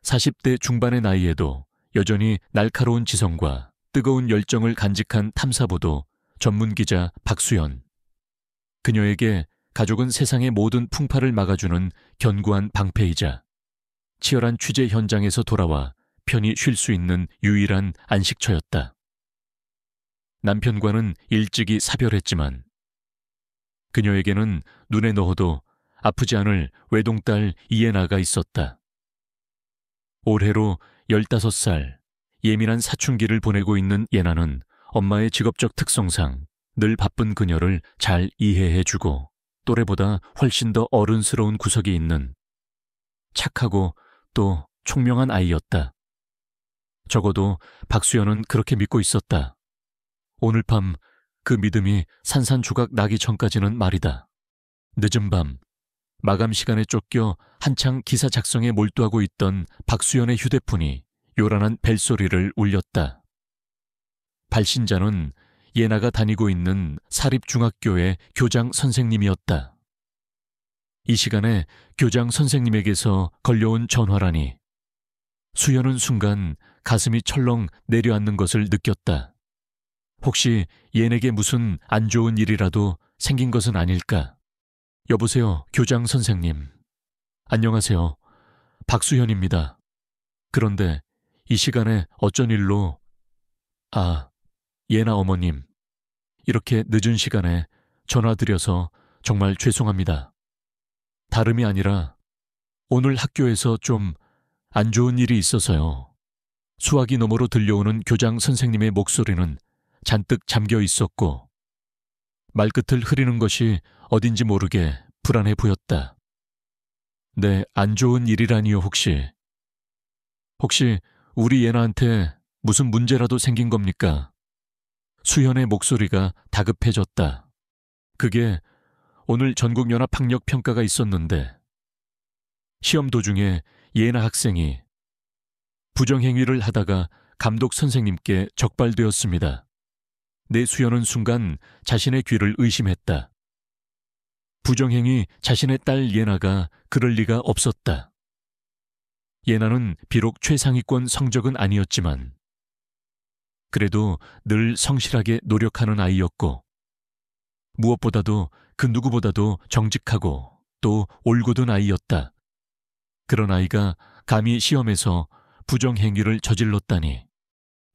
40대 중반의 나이에도 여전히 날카로운 지성과 뜨거운 열정을 간직한 탐사보도 전문기자 박수연. 그녀에게 가족은 세상의 모든 풍파를 막아주는 견고한 방패이자 치열한 취재 현장에서 돌아와 편히 쉴 수 있는 유일한 안식처였다. 남편과는 일찍이 사별했지만 그녀에게는 눈에 넣어도 아프지 않을 외동딸 이예나가 있었다. 올해로 15살, 예민한 사춘기를 보내고 있는 예나는 엄마의 직업적 특성상 늘 바쁜 그녀를 잘 이해해주고 또래보다 훨씬 더 어른스러운 구석이 있는 착하고 또 총명한 아이였다. 적어도 박수연은 그렇게 믿고 있었다. 오늘 밤 그 믿음이 산산조각 나기 전까지는 말이다. 늦은 밤, 마감 시간에 쫓겨 한창 기사 작성에 몰두하고 있던 박수연의 휴대폰이 요란한 벨소리를 울렸다. 발신자는 예나가 다니고 있는 사립중학교의 교장 선생님이었다. 이 시간에 교장 선생님에게서 걸려온 전화라니 수연은 순간 가슴이 철렁 내려앉는 것을 느꼈다. 혹시 얘에게 무슨 안 좋은 일이라도 생긴 것은 아닐까? 여보세요, 교장 선생님. 안녕하세요. 박수현입니다. 그런데 이 시간에 어쩐 일로... 예나 어머님. 이렇게 늦은 시간에 전화드려서 정말 죄송합니다. 다름이 아니라 오늘 학교에서 좀 안 좋은 일이 있어서요. 수화기 너머로 들려오는 교장 선생님의 목소리는 잔뜩 잠겨 있었고 말끝을 흐리는 것이 어딘지 모르게 불안해 보였다. 네, 안 좋은 일이라니요 혹시 우리 예나한테 무슨 문제라도 생긴 겁니까? 수현의 목소리가 다급해졌다. 그게 오늘 전국연합학력평가가 있었는데 시험 도중에 예나 학생이 부정행위를 하다가 감독 선생님께 적발되었습니다. 내 수연은 순간 자신의 귀를 의심했다. 부정행위 자신의 딸 예나가 그럴 리가 없었다. 예나는 비록 최상위권 성적은 아니었지만 그래도 늘 성실하게 노력하는 아이였고 무엇보다도 그 누구보다도 정직하고 또 올곧은 아이였다. 그런 아이가 감히 시험에서 부정행위를 저질렀다니.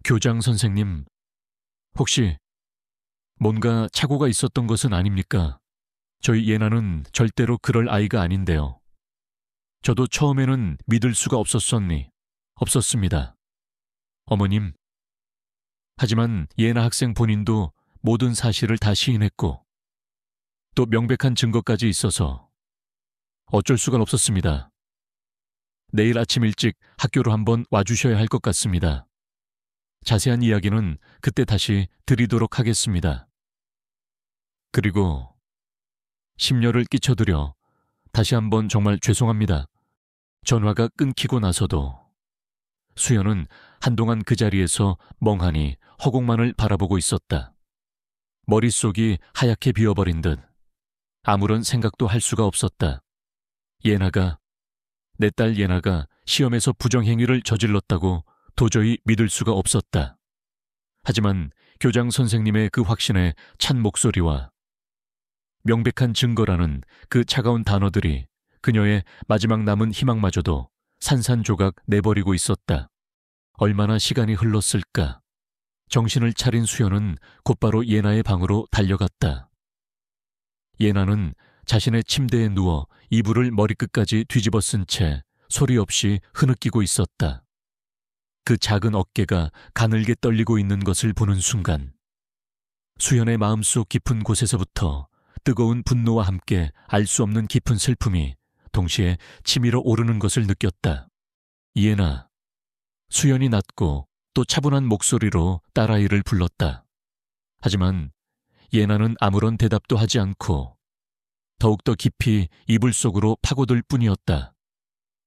교장 선생님, 혹시 뭔가 착오가 있었던 것은 아닙니까? 저희 예나는 절대로 그럴 아이가 아닌데요. 저도 처음에는 믿을 수가 없었습니다. 어머님. 하지만 예나 학생 본인도 모든 사실을 다 시인했고 또 명백한 증거까지 있어서 어쩔 수가 없었습니다. 내일 아침 일찍 학교로 한번 와주셔야 할 것 같습니다. 자세한 이야기는 그때 다시 드리도록 하겠습니다. 그리고 심려를 끼쳐드려 다시 한번 정말 죄송합니다. 전화가 끊기고 나서도 수연은 한동안 그 자리에서 멍하니 허공만을 바라보고 있었다. 머릿속이 하얗게 비어버린 듯 아무런 생각도 할 수가 없었다. 내 딸 예나가 시험에서 부정행위를 저질렀다고 도저히 믿을 수가 없었다. 하지만 교장 선생님의 그 확신에 찬 목소리와 명백한 증거라는 그 차가운 단어들이 그녀의 마지막 남은 희망마저도 산산조각 내버리고 있었다. 얼마나 시간이 흘렀을까. 정신을 차린 수연은 곧바로 예나의 방으로 달려갔다. 예나는 자신의 침대에 누워 이불을 머리끝까지 뒤집어 쓴 채 소리 없이 흐느끼고 있었다. 그 작은 어깨가 가늘게 떨리고 있는 것을 보는 순간 수연의 마음속 깊은 곳에서부터 뜨거운 분노와 함께 알 수 없는 깊은 슬픔이 동시에 치밀어 오르는 것을 느꼈다. 예나. 수연이 낮고 또 차분한 목소리로 딸아이를 불렀다. 하지만 예나는 아무런 대답도 하지 않고 더욱더 깊이 이불 속으로 파고들 뿐이었다.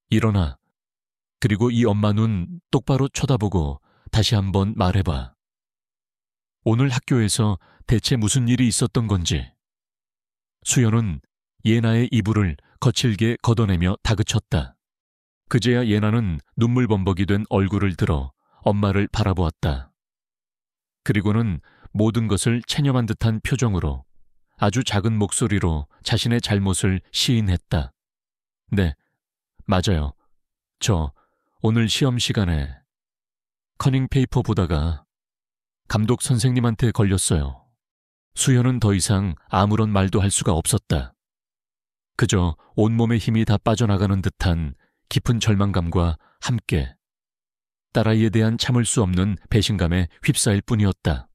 일어나. 그리고 이 엄마 눈 똑바로 쳐다보고 다시 한번 말해봐. 오늘 학교에서 대체 무슨 일이 있었던 건지. 수연은 예나의 이불을 거칠게 걷어내며 다그쳤다. 그제야 예나는 눈물 범벅이 된 얼굴을 들어 엄마를 바라보았다. 그리고는 모든 것을 체념한 듯한 표정으로 아주 작은 목소리로 자신의 잘못을 시인했다. 네, 맞아요. 저 오늘 시험 시간에 커닝 페이퍼 보다가 감독 선생님한테 걸렸어요. 수연은 더 이상 아무런 말도 할 수가 없었다. 그저 온몸의 힘이 다 빠져나가는 듯한 깊은 절망감과 함께 딸아이에 대한 참을 수 없는 배신감에 휩싸일 뿐이었다.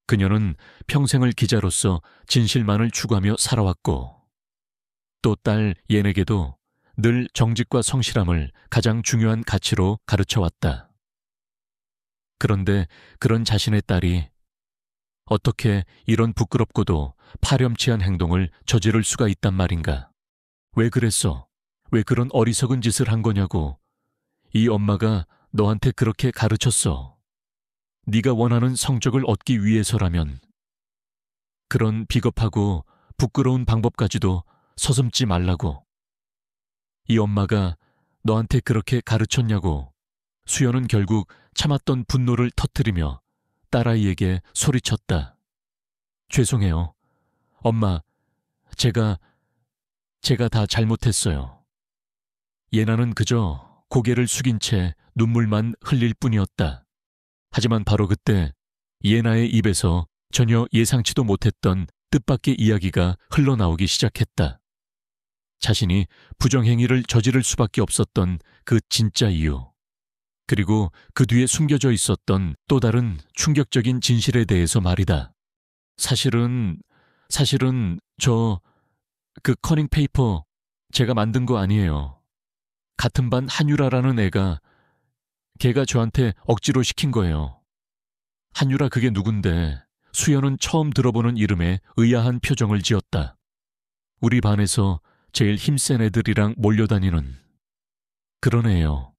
그녀는 평생을 기자로서 진실만을 추구하며 살아왔고 또 딸 예에게도 늘 정직과 성실함을 가장 중요한 가치로 가르쳐왔다. 그런데 그런 자신의 딸이 어떻게 이런 부끄럽고도 파렴치한 행동을 저지를 수가 있단 말인가? 왜 그랬어? 왜 그런 어리석은 짓을 한 거냐고. 이 엄마가 너한테 그렇게 가르쳤어. 네가 원하는 성적을 얻기 위해서라면 그런 비겁하고 부끄러운 방법까지도 서슴지 말라고. 이 엄마가 너한테 그렇게 가르쳤냐고. 수연은 결국 참았던 분노를 터뜨리며 딸아이에게 소리쳤다. 죄송해요. 엄마, 제가 다 잘못했어요. 예나는 그저 고개를 숙인 채 눈물만 흘릴 뿐이었다. 하지만 바로 그때 예나의 입에서 전혀 예상치도 못했던 뜻밖의 이야기가 흘러나오기 시작했다. 자신이 부정행위를 저지를 수밖에 없었던 그 진짜 이유, 그리고 그 뒤에 숨겨져 있었던 또 다른 충격적인 진실에 대해서 말이다. 사실은 저 그 커닝 페이퍼 제가 만든 거 아니에요. 같은 반 한유라라는 애가 걔가 저한테 억지로 시킨 거예요. 한유라 그게 누군데? 수연은 처음 들어보는 이름에 의아한 표정을 지었다. 우리 반에서 제일 힘센 애들이랑 몰려다니는 그런 애예요.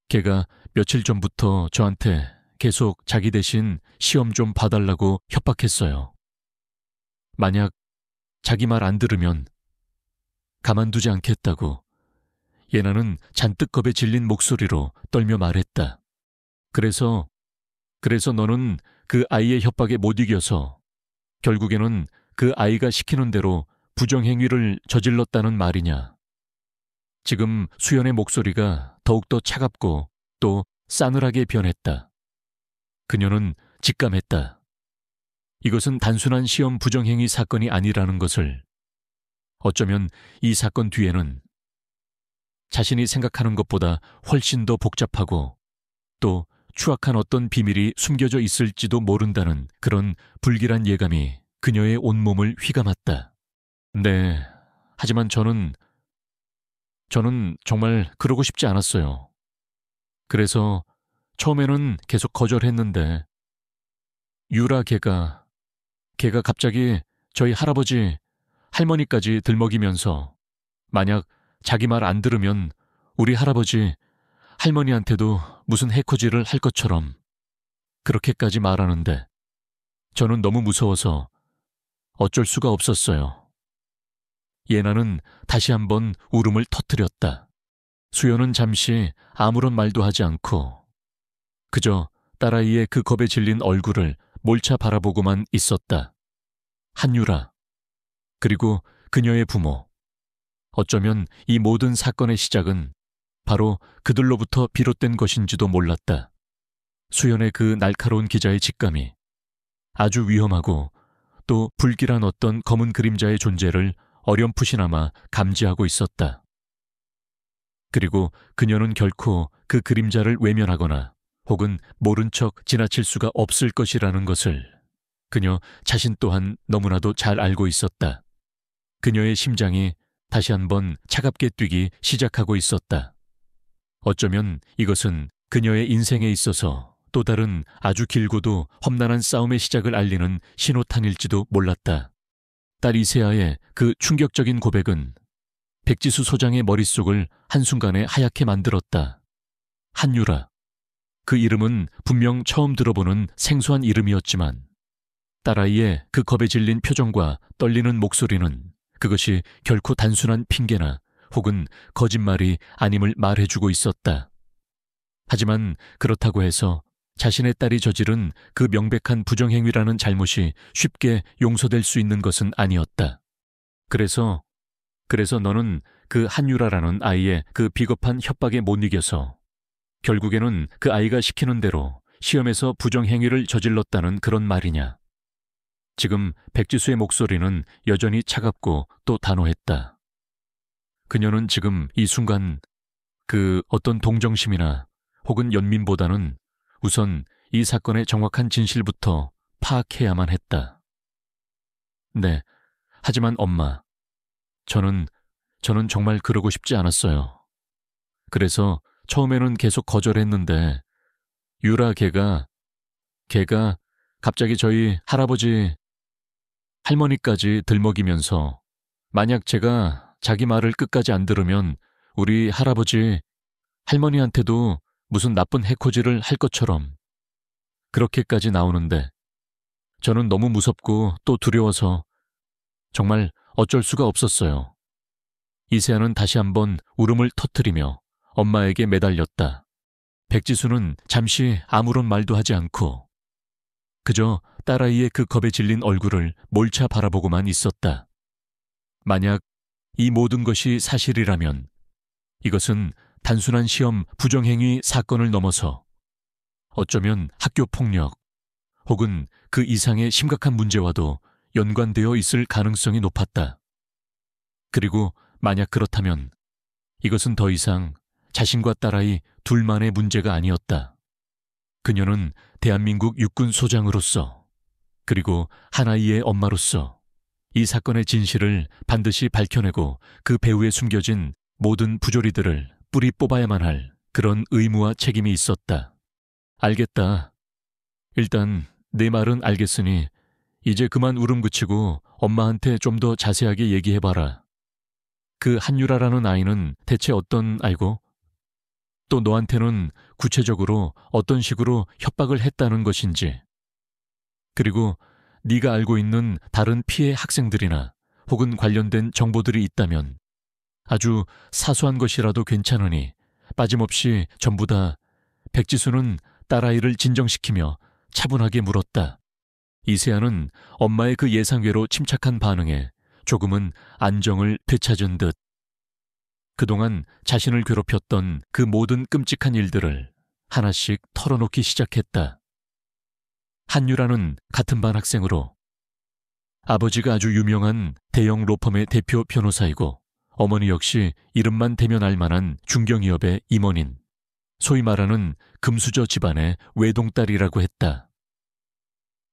걔가 며칠 전부터 저한테 계속 자기 대신 시험 좀 봐달라고 협박했어요. 만약 자기 말 안 들으면 가만두지 않겠다고. 예나는 잔뜩 겁에 질린 목소리로 떨며 말했다. 그래서 너는 그 아이의 협박에 못 이겨서 결국에는 그 아이가 시키는 대로 부정행위를 저질렀다는 말이냐. 지금 수연의 목소리가 더욱더 차갑고 또 싸늘하게 변했다. 그녀는 직감했다. 이것은 단순한 시험 부정행위 사건이 아니라는 것을. 어쩌면 이 사건 뒤에는 자신이 생각하는 것보다 훨씬 더 복잡하고 또 추악한 어떤 비밀이 숨겨져 있을지도 모른다는 그런 불길한 예감이 그녀의 온몸을 휘감았다. 네, 하지만 저는 정말 그러고 싶지 않았어요. 그래서 처음에는 계속 거절했는데 유라 걔가 갑자기 저희 할아버지, 할머니까지 들먹이면서 만약 자기 말 안 들으면 우리 할아버지, 할머니한테도 무슨 해코지를 할 것처럼 그렇게까지 말하는데 저는 너무 무서워서 어쩔 수가 없었어요. 예나는 다시 한번 울음을 터뜨렸다. 수연은 잠시 아무런 말도 하지 않고 그저 딸아이의 그 겁에 질린 얼굴을 몰차 바라보고만 있었다. 한유라, 그리고 그녀의 부모. 어쩌면 이 모든 사건의 시작은 바로 그들로부터 비롯된 것인지도 몰랐다. 수연의 그 날카로운 기자의 직감이 아주 위험하고 또 불길한 어떤 검은 그림자의 존재를 어렴풋이나마 감지하고 있었다. 그리고 그녀는 결코 그 그림자를 외면하거나 혹은 모른 척 지나칠 수가 없을 것이라는 것을 그녀 자신 또한 너무나도 잘 알고 있었다. 그녀의 심장이 다시 한번 차갑게 뛰기 시작하고 있었다. 어쩌면 이것은 그녀의 인생에 있어서 또 다른 아주 길고도 험난한 싸움의 시작을 알리는 신호탄일지도 몰랐다. 딸 이세아의 그 충격적인 고백은 백지수 소장의 머릿속을 한순간에 하얗게 만들었다. 한유라. 그 이름은 분명 처음 들어보는 생소한 이름이었지만 딸아이의 그 겁에 질린 표정과 떨리는 목소리는 그것이 결코 단순한 핑계나 혹은 거짓말이 아님을 말해주고 있었다. 하지만 그렇다고 해서 자신의 딸이 저지른 그 명백한 부정행위라는 잘못이 쉽게 용서될 수 있는 것은 아니었다. 그래서 너는 그 한유라라는 아이의 그 비겁한 협박에 못 이겨서 결국에는 그 아이가 시키는 대로 시험에서 부정행위를 저질렀다는 그런 말이냐. 지금 백지수의 목소리는 여전히 차갑고 또 단호했다. 그녀는 지금 이 순간 그 어떤 동정심이나 혹은 연민보다는 우선 이 사건의 정확한 진실부터 파악해야만 했다. 네, 하지만 엄마, 저는 정말 그러고 싶지 않았어요. 그래서 처음에는 계속 거절했는데 유라 걔가 갑자기 저희 할머니까지 들먹이면서 만약 제가 자기 말을 끝까지 안 들으면 우리 할머니한테도 무슨 나쁜 해코지를 할 것처럼 그렇게까지 나오는데 저는 너무 무섭고 또 두려워서 정말 어쩔 수가 없었어요. 이세아는 다시 한번 울음을 터뜨리며 엄마에게 매달렸다. 백지수는 잠시 아무런 말도 하지 않고 그저 딸아이의 그 겁에 질린 얼굴을 몰차 바라보고만 있었다. 만약 이 모든 것이 사실이라면 이것은 단순한 시험 부정행위 사건을 넘어서 어쩌면 학교 폭력 혹은 그 이상의 심각한 문제와도 연관되어 있을 가능성이 높았다. 그리고 만약 그렇다면 이것은 더 이상 자신과 딸아이 둘만의 문제가 아니었다. 그녀는 대한민국 육군 소장으로서 그리고 한 아이의 엄마로서 이 사건의 진실을 반드시 밝혀내고 그 배후에 숨겨진 모든 부조리들을 뿌리 뽑아야만 할 그런 의무와 책임이 있었다. 알겠다. 일단 내 말은 알겠으니 이제 그만 울음 그치고 엄마한테 좀 더 자세하게 얘기해봐라. 그 한유라라는 아이는 대체 어떤 아이고 또 너한테는 구체적으로 어떤 식으로 협박을 했다는 것인지 그리고 네가 알고 있는 다른 피해 학생들이나 혹은 관련된 정보들이 있다면 아주 사소한 것이라도 괜찮으니 빠짐없이 전부 다 백지수는 딸아이를 진정시키며 차분하게 물었다. 이세아는 엄마의 그 예상외로 침착한 반응에 조금은 안정을 되찾은 듯 그동안 자신을 괴롭혔던 그 모든 끔찍한 일들을 하나씩 털어놓기 시작했다. 한유라는 같은 반 학생으로 아버지가 아주 유명한 대형 로펌의 대표 변호사이고 어머니 역시 이름만 대면 알만한 중견기업의 임원인 소위 말하는 금수저 집안의 외동딸이라고 했다.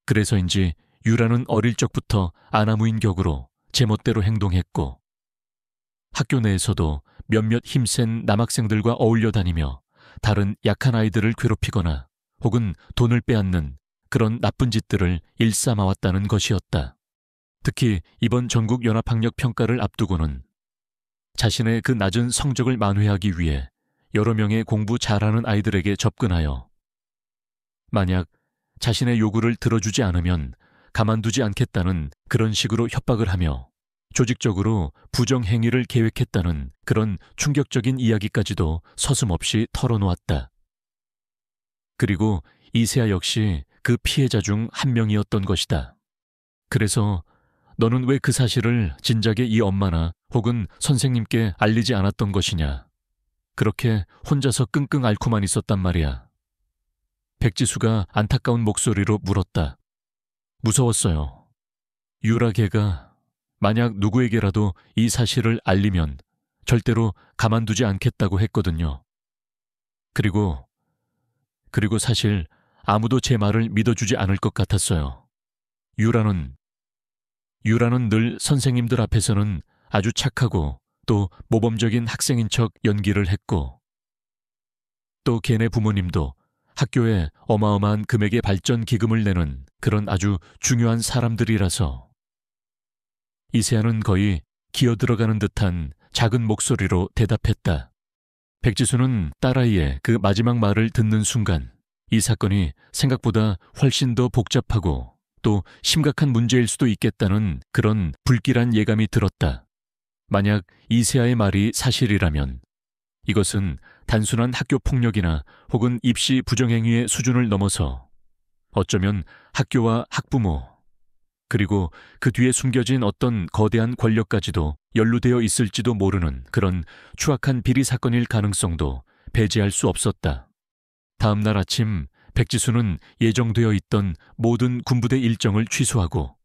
그래서인지 유라는 어릴 적부터 아나무인 격으로 제멋대로 행동했고 학교 내에서도 몇몇 힘센 남학생들과 어울려 다니며 다른 약한 아이들을 괴롭히거나 혹은 돈을 빼앗는 그런 나쁜 짓들을 일삼아왔다는 것이었다. 특히 이번 전국연합학력평가를 앞두고는 자신의 그 낮은 성적을 만회하기 위해 여러 명의 공부 잘하는 아이들에게 접근하여 만약 자신의 요구를 들어주지 않으면 가만두지 않겠다는 그런 식으로 협박을 하며 조직적으로 부정행위를 계획했다는 그런 충격적인 이야기까지도 서슴없이 털어놓았다. 그리고 이세아 역시 그 피해자 중 한 명이었던 것이다. 그래서 너는 왜 그 사실을 진작에 이 엄마나 혹은 선생님께 알리지 않았던 것이냐. 그렇게 혼자서 끙끙 앓고만 있었단 말이야. 백지수가 안타까운 목소리로 물었다. 무서웠어요. 유라 걔가 만약 누구에게라도 이 사실을 알리면 절대로 가만두지 않겠다고 했거든요. 그리고 사실 아무도 제 말을 믿어주지 않을 것 같았어요. 유라는 늘 선생님들 앞에서는 아주 착하고 또 모범적인 학생인 척 연기를 했고 또 걔네 부모님도 학교에 어마어마한 금액의 발전 기금을 내는 그런 아주 중요한 사람들이라서 이세아는 거의 기어들어가는 듯한 작은 목소리로 대답했다. 백지수는 딸아이의 그 마지막 말을 듣는 순간 이 사건이 생각보다 훨씬 더 복잡하고 또 심각한 문제일 수도 있겠다는 그런 불길한 예감이 들었다. 만약 이세아의 말이 사실이라면 이것은 단순한 학교 폭력이나 혹은 입시 부정행위의 수준을 넘어서 어쩌면 학교와 학부모, 그리고 그 뒤에 숨겨진 어떤 거대한 권력까지도 연루되어 있을지도 모르는 그런 추악한 비리 사건일 가능성도 배제할 수 없었다. 다음 날 아침 백지수는 예정되어 있던 모든 군부대 일정을 취소하고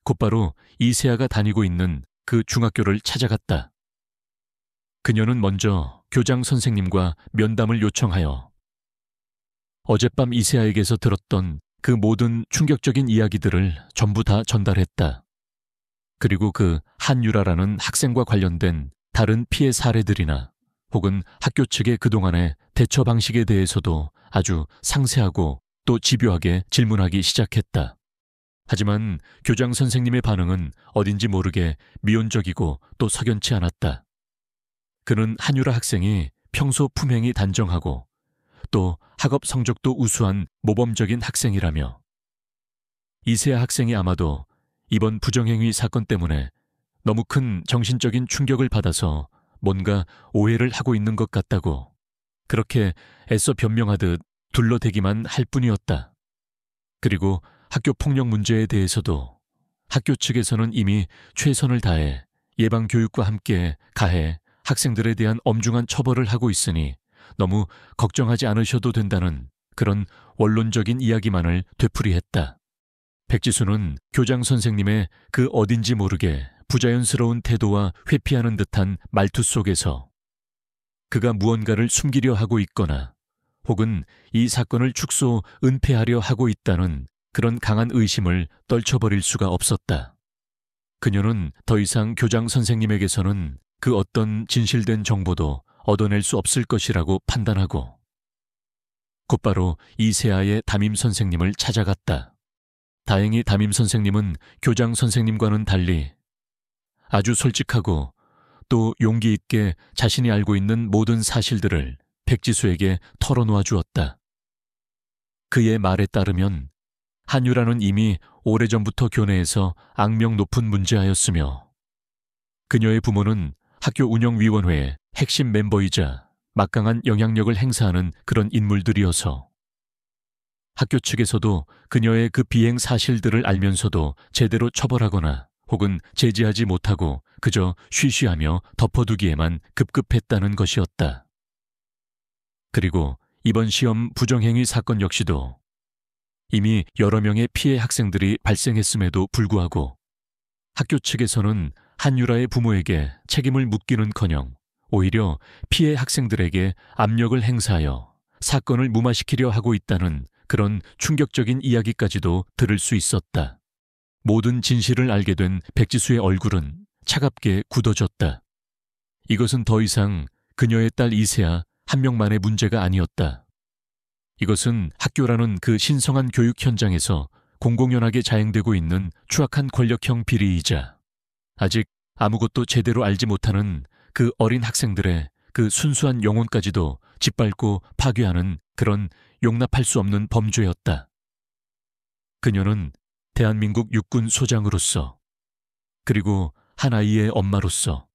곧바로 이세아가 다니고 있는 그 중학교를 찾아갔다. 그녀는 먼저 교장 선생님과 면담을 요청하여 어젯밤 이세아에게서 들었던 그 모든 충격적인 이야기들을 전부 다 전달했다. 그리고 그 한유라라는 학생과 관련된 다른 피해 사례들이나 혹은 학교 측의 그동안의 대처 방식에 대해서도 아주 상세하고 또 집요하게 질문하기 시작했다. 하지만 교장 선생님의 반응은 어딘지 모르게 미온적이고 또 석연치 않았다. 그는 한유라 학생이 평소 품행이 단정하고 또 학업 성적도 우수한 모범적인 학생이라며 이세아 학생이 아마도 이번 부정행위 사건 때문에 너무 큰 정신적인 충격을 받아서 뭔가 오해를 하고 있는 것 같다고 그렇게 애써 변명하듯 둘러대기만 할 뿐이었다. 그리고 학교 폭력 문제에 대해서도 학교 측에서는 이미 최선을 다해 예방교육과 함께 가해 학생들에 대한 엄중한 처벌을 하고 있으니 너무 걱정하지 않으셔도 된다는 그런 원론적인 이야기만을 되풀이했다. 백지수는 교장 선생님의 그 어딘지 모르게 부자연스러운 태도와 회피하는 듯한 말투 속에서 그가 무언가를 숨기려 하고 있거나 혹은 이 사건을 축소 은폐하려 하고 있다는 그런 강한 의심을 떨쳐버릴 수가 없었다. 그녀는 더 이상 교장 선생님에게서는 그 어떤 진실된 정보도 얻어낼 수 없을 것이라고 판단하고 곧바로 이세아의 담임 선생님을 찾아갔다. 다행히 담임 선생님은 교장 선생님과는 달리 아주 솔직하고 또 용기 있게 자신이 알고 있는 모든 사실들을 백지수에게 털어놓아 주었다. 그의 말에 따르면 한유라는 이미 오래전부터 교내에서 악명 높은 문제아였으며 그녀의 부모는 학교 운영위원회의 핵심 멤버이자 막강한 영향력을 행사하는 그런 인물들이어서 학교 측에서도 그녀의 그 비행 사실들을 알면서도 제대로 처벌하거나 혹은 제지하지 못하고 그저 쉬쉬하며 덮어두기에만 급급했다는 것이었다. 그리고 이번 시험 부정행위 사건 역시도 이미 여러 명의 피해 학생들이 발생했음에도 불구하고 학교 측에서는 한유라의 부모에게 책임을 묻기는커녕 오히려 피해 학생들에게 압력을 행사하여 사건을 무마시키려 하고 있다는 그런 충격적인 이야기까지도 들을 수 있었다. 모든 진실을 알게 된 백지수의 얼굴은 차갑게 굳어졌다. 이것은 더 이상 그녀의 딸 이세아 한 명만의 문제가 아니었다. 이것은 학교라는 그 신성한 교육 현장에서 공공연하게 자행되고 있는 추악한 권력형 비리이자 아직 아무것도 제대로 알지 못하는 그 어린 학생들의 그 순수한 영혼까지도 짓밟고 파괴하는 그런 용납할 수 없는 범죄였다. 그녀는 대한민국 육군 소장으로서 그리고 한 아이의 엄마로서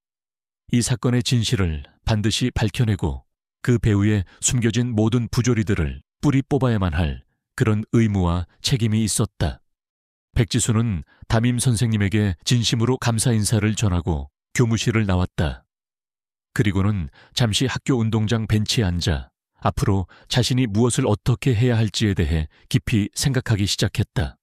이 사건의 진실을 반드시 밝혀내고 그 배후에 숨겨진 모든 부조리들을 뿌리 뽑아야만 할 그런 의무와 책임이 있었다. 백지수는 담임 선생님에게 진심으로 감사 인사를 전하고 교무실을 나왔다. 그리고는 잠시 학교 운동장 벤치에 앉아 앞으로 자신이 무엇을 어떻게 해야 할지에 대해 깊이 생각하기 시작했다.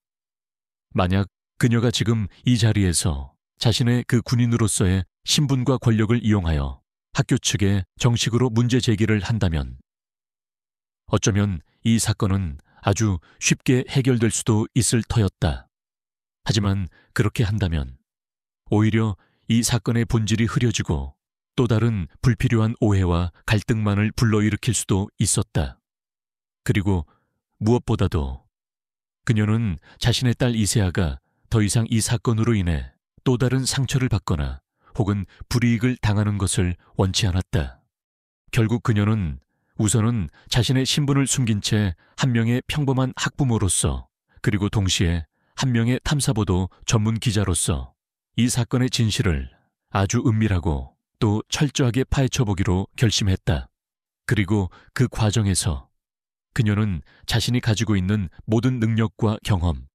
만약 그녀가 지금 이 자리에서 자신의 그 군인으로서의 신분과 권력을 이용하여 학교 측에 정식으로 문제 제기를 한다면 어쩌면 이 사건은 아주 쉽게 해결될 수도 있을 터였다. 하지만 그렇게 한다면 오히려 이 사건의 본질이 흐려지고 또 다른 불필요한 오해와 갈등만을 불러일으킬 수도 있었다. 그리고 무엇보다도 그녀는 자신의 딸 이세아가 더 이상 이 사건으로 인해 또 다른 상처를 받거나 혹은 불이익을 당하는 것을 원치 않았다. 결국 그녀는 우선은 자신의 신분을 숨긴 채 한 명의 평범한 학부모로서 그리고 동시에 한 명의 탐사보도 전문 기자로서 이 사건의 진실을 아주 은밀하고 또 철저하게 파헤쳐보기로 결심했다. 그리고 그 과정에서 그녀는 자신이 가지고 있는 모든 능력과 경험,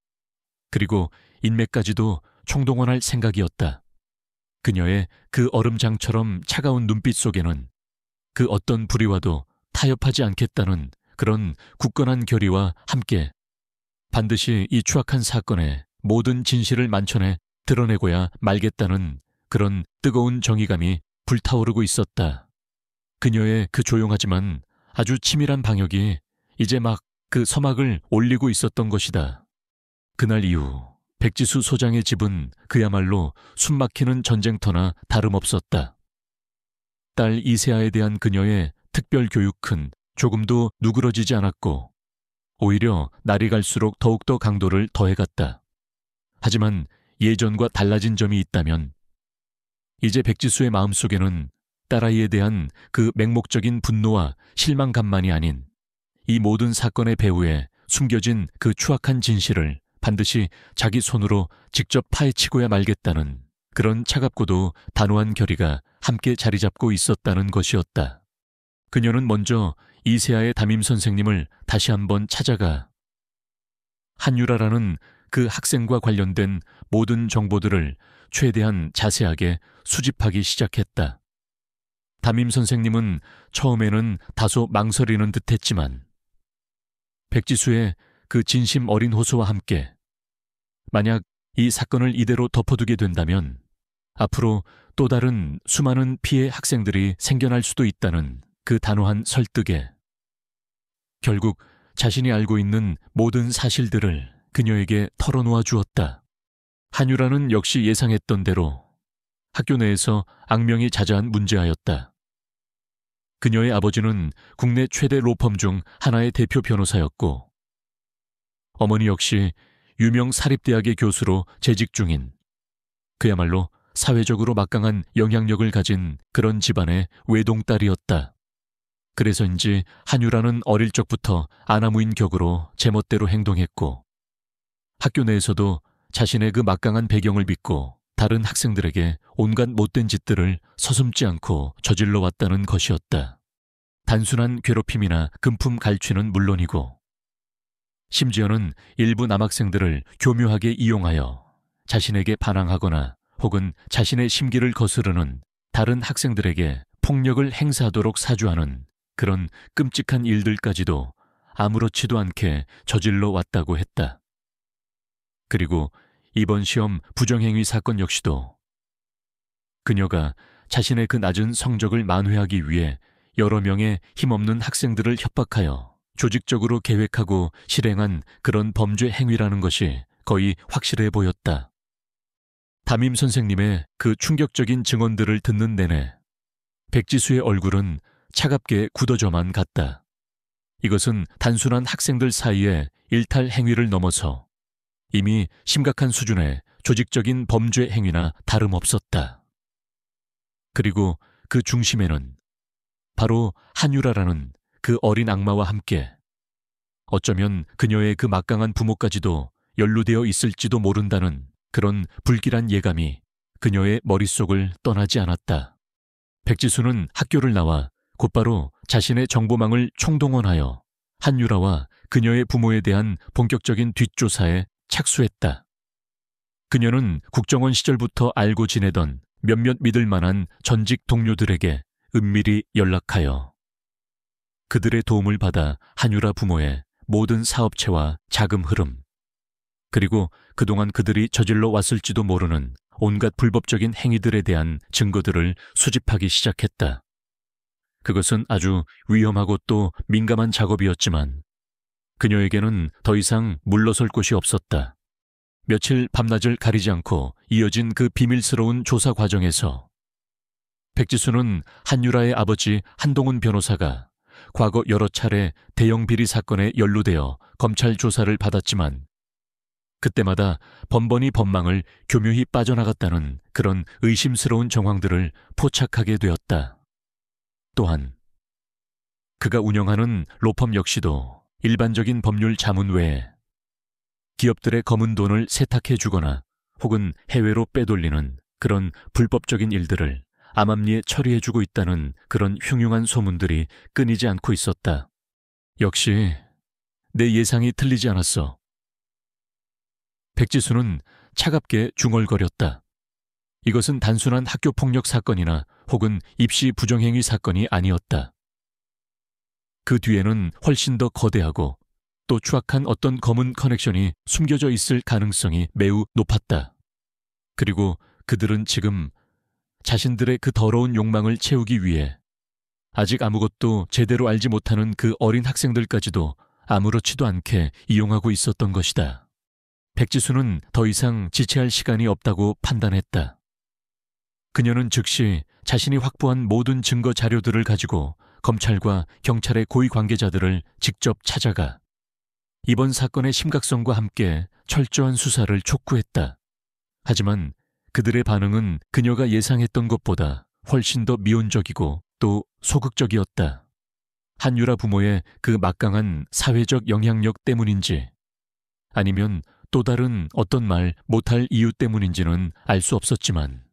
그리고 인맥까지도 총동원할 생각이었다. 그녀의 그 얼음장처럼 차가운 눈빛 속에는 그 어떤 불의와도 타협하지 않겠다는 그런 굳건한 결의와 함께 반드시 이 추악한 사건의 모든 진실을 만천에 드러내고야 말겠다는 그런 뜨거운 정의감이 불타오르고 있었다. 그녀의 그 조용하지만 아주 치밀한 방역이 이제 막 그 서막을 올리고 있었던 것이다. 그날 이후 백지수 소장의 집은 그야말로 숨막히는 전쟁터나 다름없었다. 딸 이세아에 대한 그녀의 특별 교육은 조금도 누그러지지 않았고 오히려 날이 갈수록 더욱더 강도를 더해갔다. 하지만 예전과 달라진 점이 있다면 이제 백지수의 마음속에는 딸아이에 대한 그 맹목적인 분노와 실망감만이 아닌 이 모든 사건의 배후에 숨겨진 그 추악한 진실을 반드시 자기 손으로 직접 파헤치고야 말겠다는 그런 차갑고도 단호한 결의가 함께 자리 잡고 있었다는 것이었다. 그녀는 먼저 이세아의 담임 선생님을 다시 한번 찾아가 한유라라는 그 학생과 관련된 모든 정보들을 최대한 자세하게 수집하기 시작했다. 담임 선생님은 처음에는 다소 망설이는 듯했지만 백지수의 그 진심 어린 호소와 함께 만약 이 사건을 이대로 덮어두게 된다면 앞으로 또 다른 수많은 피해 학생들이 생겨날 수도 있다는 그 단호한 설득에 결국 자신이 알고 있는 모든 사실들을 그녀에게 털어놓아 주었다. 한유라는 역시 예상했던 대로 학교 내에서 악명이 자자한 문제아였다. 그녀의 아버지는 국내 최대 로펌 중 하나의 대표 변호사였고 어머니 역시 유명 사립대학의 교수로 재직 중인 그야말로 사회적으로 막강한 영향력을 가진 그런 집안의 외동딸이었다. 그래서인지 한유라는 어릴 적부터 아나무인 격으로 제멋대로 행동했고 학교 내에서도 자신의 그 막강한 배경을 믿고 다른 학생들에게 온갖 못된 짓들을 서슴지 않고 저질러 왔다는 것이었다. 단순한 괴롭힘이나 금품 갈취는 물론이고 심지어는 일부 남학생들을 교묘하게 이용하여 자신에게 반항하거나 혹은 자신의 심기를 거스르는 다른 학생들에게 폭력을 행사하도록 사주하는 그런 끔찍한 일들까지도 아무렇지도 않게 저질러 왔다고 했다. 그리고 이번 시험 부정행위 사건 역시도 그녀가 자신의 그 낮은 성적을 만회하기 위해 여러 명의 힘없는 학생들을 협박하여 조직적으로 계획하고 실행한 그런 범죄 행위라는 것이 거의 확실해 보였다. 담임 선생님의 그 충격적인 증언들을 듣는 내내 백지수의 얼굴은 차갑게 굳어져만 갔다. 이것은 단순한 학생들 사이의 일탈 행위를 넘어서 이미 심각한 수준의 조직적인 범죄 행위나 다름없었다. 그리고 그 중심에는 바로 한유라라는 그 어린 악마와 함께 어쩌면 그녀의 그 막강한 부모까지도 연루되어 있을지도 모른다는 그런 불길한 예감이 그녀의 머릿속을 떠나지 않았다. 백지수는 학교를 나와 곧바로 자신의 정보망을 총동원하여 한유라와 그녀의 부모에 대한 본격적인 뒷조사에 착수했다. 그녀는 국정원 시절부터 알고 지내던 몇몇 믿을 만한 전직 동료들에게 은밀히 연락하여 그들의 도움을 받아 한유라 부모의 모든 사업체와 자금 흐름, 그리고 그동안 그들이 저질러 왔을지도 모르는 온갖 불법적인 행위들에 대한 증거들을 수집하기 시작했다. 그것은 아주 위험하고 또 민감한 작업이었지만 그녀에게는 더 이상 물러설 곳이 없었다. 며칠 밤낮을 가리지 않고 이어진 그 비밀스러운 조사 과정에서 백지수는 한유라의 아버지 한동훈 변호사가 과거 여러 차례 대형 비리 사건에 연루되어 검찰 조사를 받았지만 그때마다 번번이 법망을 교묘히 빠져나갔다는 그런 의심스러운 정황들을 포착하게 되었다. 또한 그가 운영하는 로펌 역시도 일반적인 법률 자문 외에 기업들의 검은 돈을 세탁해 주거나 혹은 해외로 빼돌리는 그런 불법적인 일들을 암암리에 처리해주고 있다는 그런 흉흉한 소문들이 끊이지 않고 있었다. 역시 내 예상이 틀리지 않았어. 백지수는 차갑게 중얼거렸다. 이것은 단순한 학교폭력 사건이나 혹은 입시 부정행위 사건이 아니었다. 그 뒤에는 훨씬 더 거대하고 또 추악한 어떤 검은 커넥션이 숨겨져 있을 가능성이 매우 높았다. 그리고 그들은 지금 자신들의 그 더러운 욕망을 채우기 위해 아직 아무것도 제대로 알지 못하는 그 어린 학생들까지도 아무렇지도 않게 이용하고 있었던 것이다. 백지수는 더 이상 지체할 시간이 없다고 판단했다. 그녀는 즉시 자신이 확보한 모든 증거 자료들을 가지고 검찰과 경찰의 고위 관계자들을 직접 찾아가 이번 사건의 심각성과 함께 철저한 수사를 촉구했다. 하지만 그들의 반응은 그녀가 예상했던 것보다 훨씬 더 미온적이고 또 소극적이었다. 한유라 부모의 그 막강한 사회적 영향력 때문인지 아니면 또 다른 어떤 말 못할 이유 때문인지는 알 수 없었지만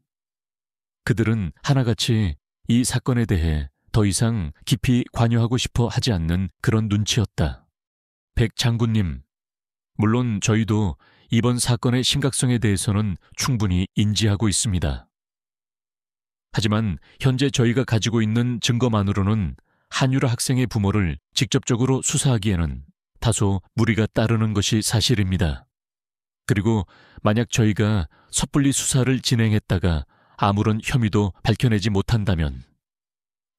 그들은 하나같이 이 사건에 대해 더 이상 깊이 관여하고 싶어 하지 않는 그런 눈치였다. 백 장군님, 물론 저희도 이번 사건의 심각성에 대해서는 충분히 인지하고 있습니다. 하지만 현재 저희가 가지고 있는 증거만으로는 한유라 학생의 부모를 직접적으로 수사하기에는 다소 무리가 따르는 것이 사실입니다. 그리고 만약 저희가 섣불리 수사를 진행했다가 아무런 혐의도 밝혀내지 못한다면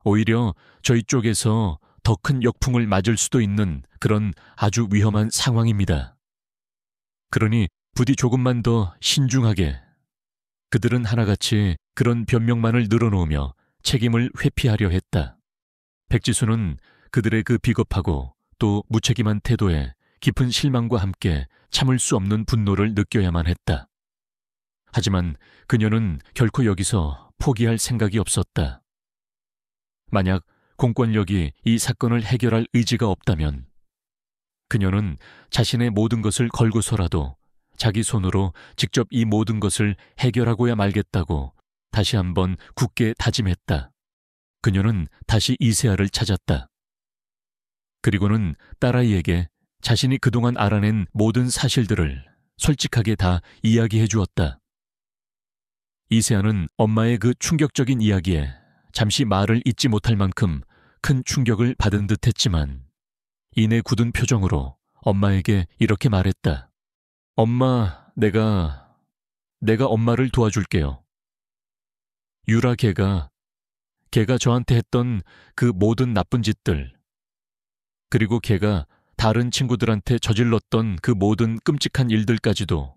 오히려 저희 쪽에서 더 큰 역풍을 맞을 수도 있는 그런 아주 위험한 상황입니다. 그러니 부디 조금만 더 신중하게. 그들은 하나같이 그런 변명만을 늘어놓으며 책임을 회피하려 했다. 백지수는 그들의 그 비겁하고 또 무책임한 태도에 깊은 실망과 함께 참을 수 없는 분노를 느껴야만 했다. 하지만 그녀는 결코 여기서 포기할 생각이 없었다. 만약 공권력이 이 사건을 해결할 의지가 없다면 그녀는 자신의 모든 것을 걸고서라도 자기 손으로 직접 이 모든 것을 해결하고야 말겠다고 다시 한번 굳게 다짐했다. 그녀는 다시 이세아를 찾았다. 그리고는 딸아이에게 자신이 그동안 알아낸 모든 사실들을 솔직하게 다 이야기해 주었다. 이세아는 엄마의 그 충격적인 이야기에 잠시 말을 잇지 못할 만큼 큰 충격을 받은 듯 했지만 이내 굳은 표정으로 엄마에게 이렇게 말했다. 엄마, 내가 엄마를 도와줄게요. 유라 걔가 저한테 했던 그 모든 나쁜 짓들, 그리고 걔가 다른 친구들한테 저질렀던 그 모든 끔찍한 일들까지도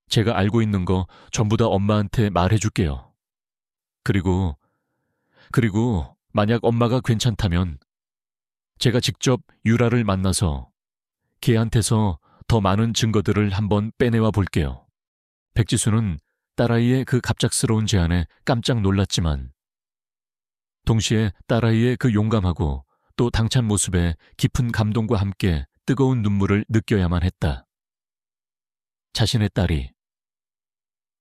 제가 알고 있는 거 전부 다 엄마한테 말해줄게요. 그리고 만약 엄마가 괜찮다면 제가 직접 유라를 만나서 걔한테서 더 많은 증거들을 한번 빼내와 볼게요. 백지수는 딸아이의 그 갑작스러운 제안에 깜짝 놀랐지만 동시에 딸아이의 그 용감하고 또 당찬 모습에 깊은 감동과 함께 뜨거운 눈물을 느껴야만 했다. 자신의 딸이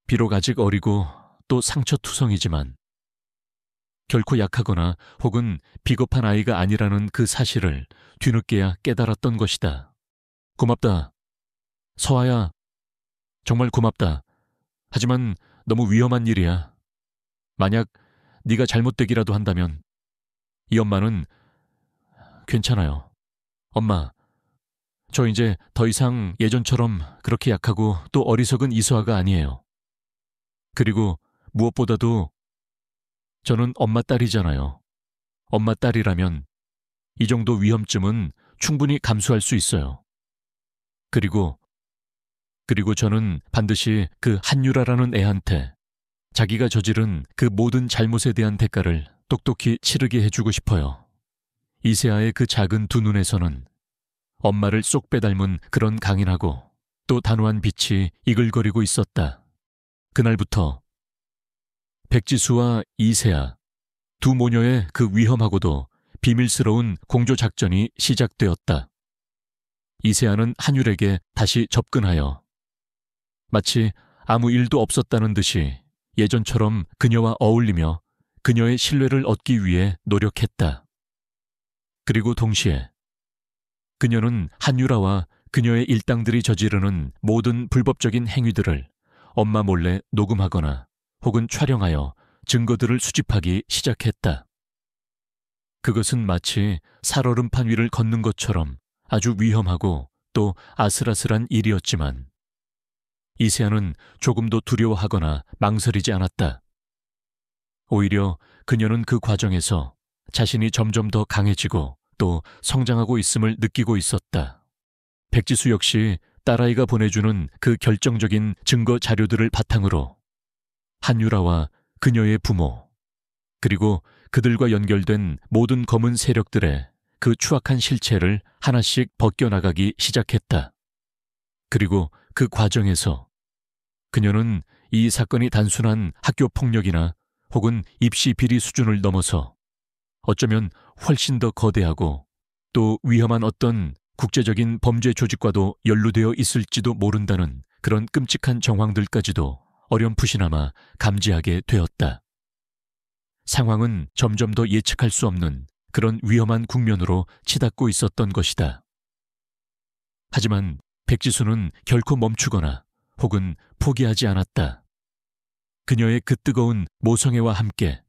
비록 아직 어리고 또 상처투성이지만 결코 약하거나 혹은 비겁한 아이가 아니라는 그 사실을 뒤늦게야 깨달았던 것이다. 고맙다. 서아야, 정말 고맙다. 하지만 너무 위험한 일이야. 만약 네가 잘못되기라도 한다면 이 엄마는 괜찮아요. 엄마, 저 이제 더 이상 예전처럼 그렇게 약하고 또 어리석은 이서아가 아니에요. 그리고 무엇보다도 저는 엄마 딸이잖아요. 엄마 딸이라면 이 정도 위험쯤은 충분히 감수할 수 있어요. 그리고 저는 반드시 그 한유라라는 애한테 자기가 저지른 그 모든 잘못에 대한 대가를 똑똑히 치르게 해주고 싶어요. 이세아의 그 작은 두 눈에서는 엄마를 쏙 빼닮은 그런 강인하고 또 단호한 빛이 이글거리고 있었다. 그날부터 백지수와 이세아, 두 모녀의 그 위험하고도 비밀스러운 공조작전이 시작되었다. 이세아는 한율에게 다시 접근하여 마치 아무 일도 없었다는 듯이 예전처럼 그녀와 어울리며 그녀의 신뢰를 얻기 위해 노력했다. 그리고 동시에 그녀는 한유라와 그녀의 일당들이 저지르는 모든 불법적인 행위들을 엄마 몰래 녹음하거나 혹은 촬영하여 증거들을 수집하기 시작했다. 그것은 마치 살얼음판 위를 걷는 것처럼 아주 위험하고 또 아슬아슬한 일이었지만 이세아는 조금도 두려워하거나 망설이지 않았다. 오히려 그녀는 그 과정에서 자신이 점점 더 강해지고 또 성장하고 있음을 느끼고 있었다. 백지수 역시 딸아이가 보내주는 그 결정적인 증거 자료들을 바탕으로 한유라와 그녀의 부모, 그리고 그들과 연결된 모든 검은 세력들의 그 추악한 실체를 하나씩 벗겨나가기 시작했다. 그리고 그 과정에서 그녀는 이 사건이 단순한 학교 폭력이나 혹은 입시 비리 수준을 넘어서 어쩌면 훨씬 더 거대하고 또 위험한 어떤 국제적인 범죄 조직과도 연루되어 있을지도 모른다는 그런 끔찍한 정황들까지도 어렴풋이나마 감지하게 되었다. 상황은 점점 더 예측할 수 없는 그런 위험한 국면으로 치닫고 있었던 것이다. 하지만 백지수는 결코 멈추거나 혹은 포기하지 않았다. 그녀의 그 뜨거운 모성애와 함께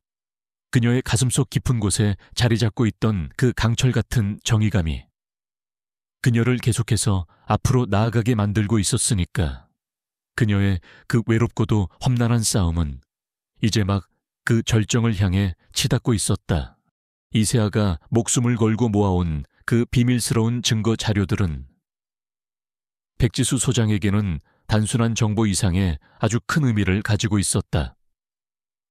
그녀의 가슴속 깊은 곳에 자리 잡고 있던 그 강철 같은 정의감이 그녀를 계속해서 앞으로 나아가게 만들고 있었으니까 그녀의 그 외롭고도 험난한 싸움은 이제 막 그 절정을 향해 치닫고 있었다. 이세아가 목숨을 걸고 모아온 그 비밀스러운 증거 자료들은 백지수 소장에게는 단순한 정보 이상의 아주 큰 의미를 가지고 있었다.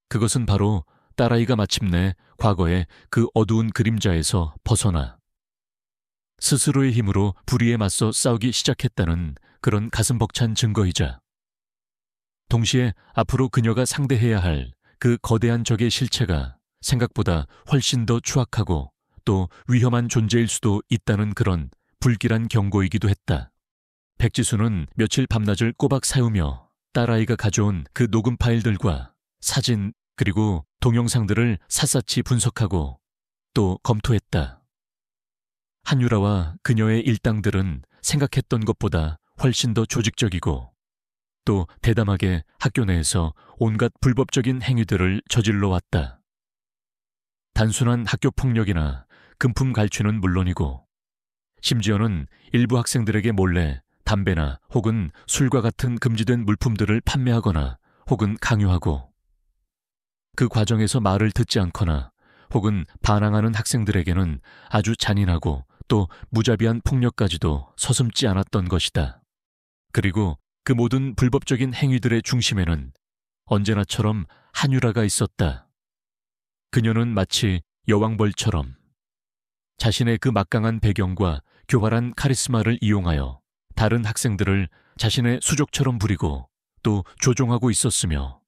그것은 바로 딸아이가 마침내 과거의 그 어두운 그림자에서 벗어나 스스로의 힘으로 불의에 맞서 싸우기 시작했다는 그런 가슴 벅찬 증거이자 동시에 앞으로 그녀가 상대해야 할 그 거대한 적의 실체가 생각보다 훨씬 더 추악하고 또 위험한 존재일 수도 있다는 그런 불길한 경고이기도 했다. 백지수는 며칠 밤낮을 꼬박 세우며 딸아이가 가져온 그 녹음 파일들과 사진 그리고 동영상들을 샅샅이 분석하고 또 검토했다. 한유라와 그녀의 일당들은 생각했던 것보다 훨씬 더 조직적이고 또 대담하게 학교 내에서 온갖 불법적인 행위들을 저질러 왔다. 단순한 학교 폭력이나 금품 갈취는 물론이고 심지어는 일부 학생들에게 몰래 담배나 혹은 술과 같은 금지된 물품들을 판매하거나 혹은 강요하고 그 과정에서 말을 듣지 않거나 혹은 반항하는 학생들에게는 아주 잔인하고 또 무자비한 폭력까지도 서슴지 않았던 것이다. 그리고 그 모든 불법적인 행위들의 중심에는 언제나처럼 한유라가 있었다. 그녀는 마치 여왕벌처럼 자신의 그 막강한 배경과 교활한 카리스마를 이용하여 다른 학생들을 자신의 수족처럼 부리고 또 조종하고 있었으며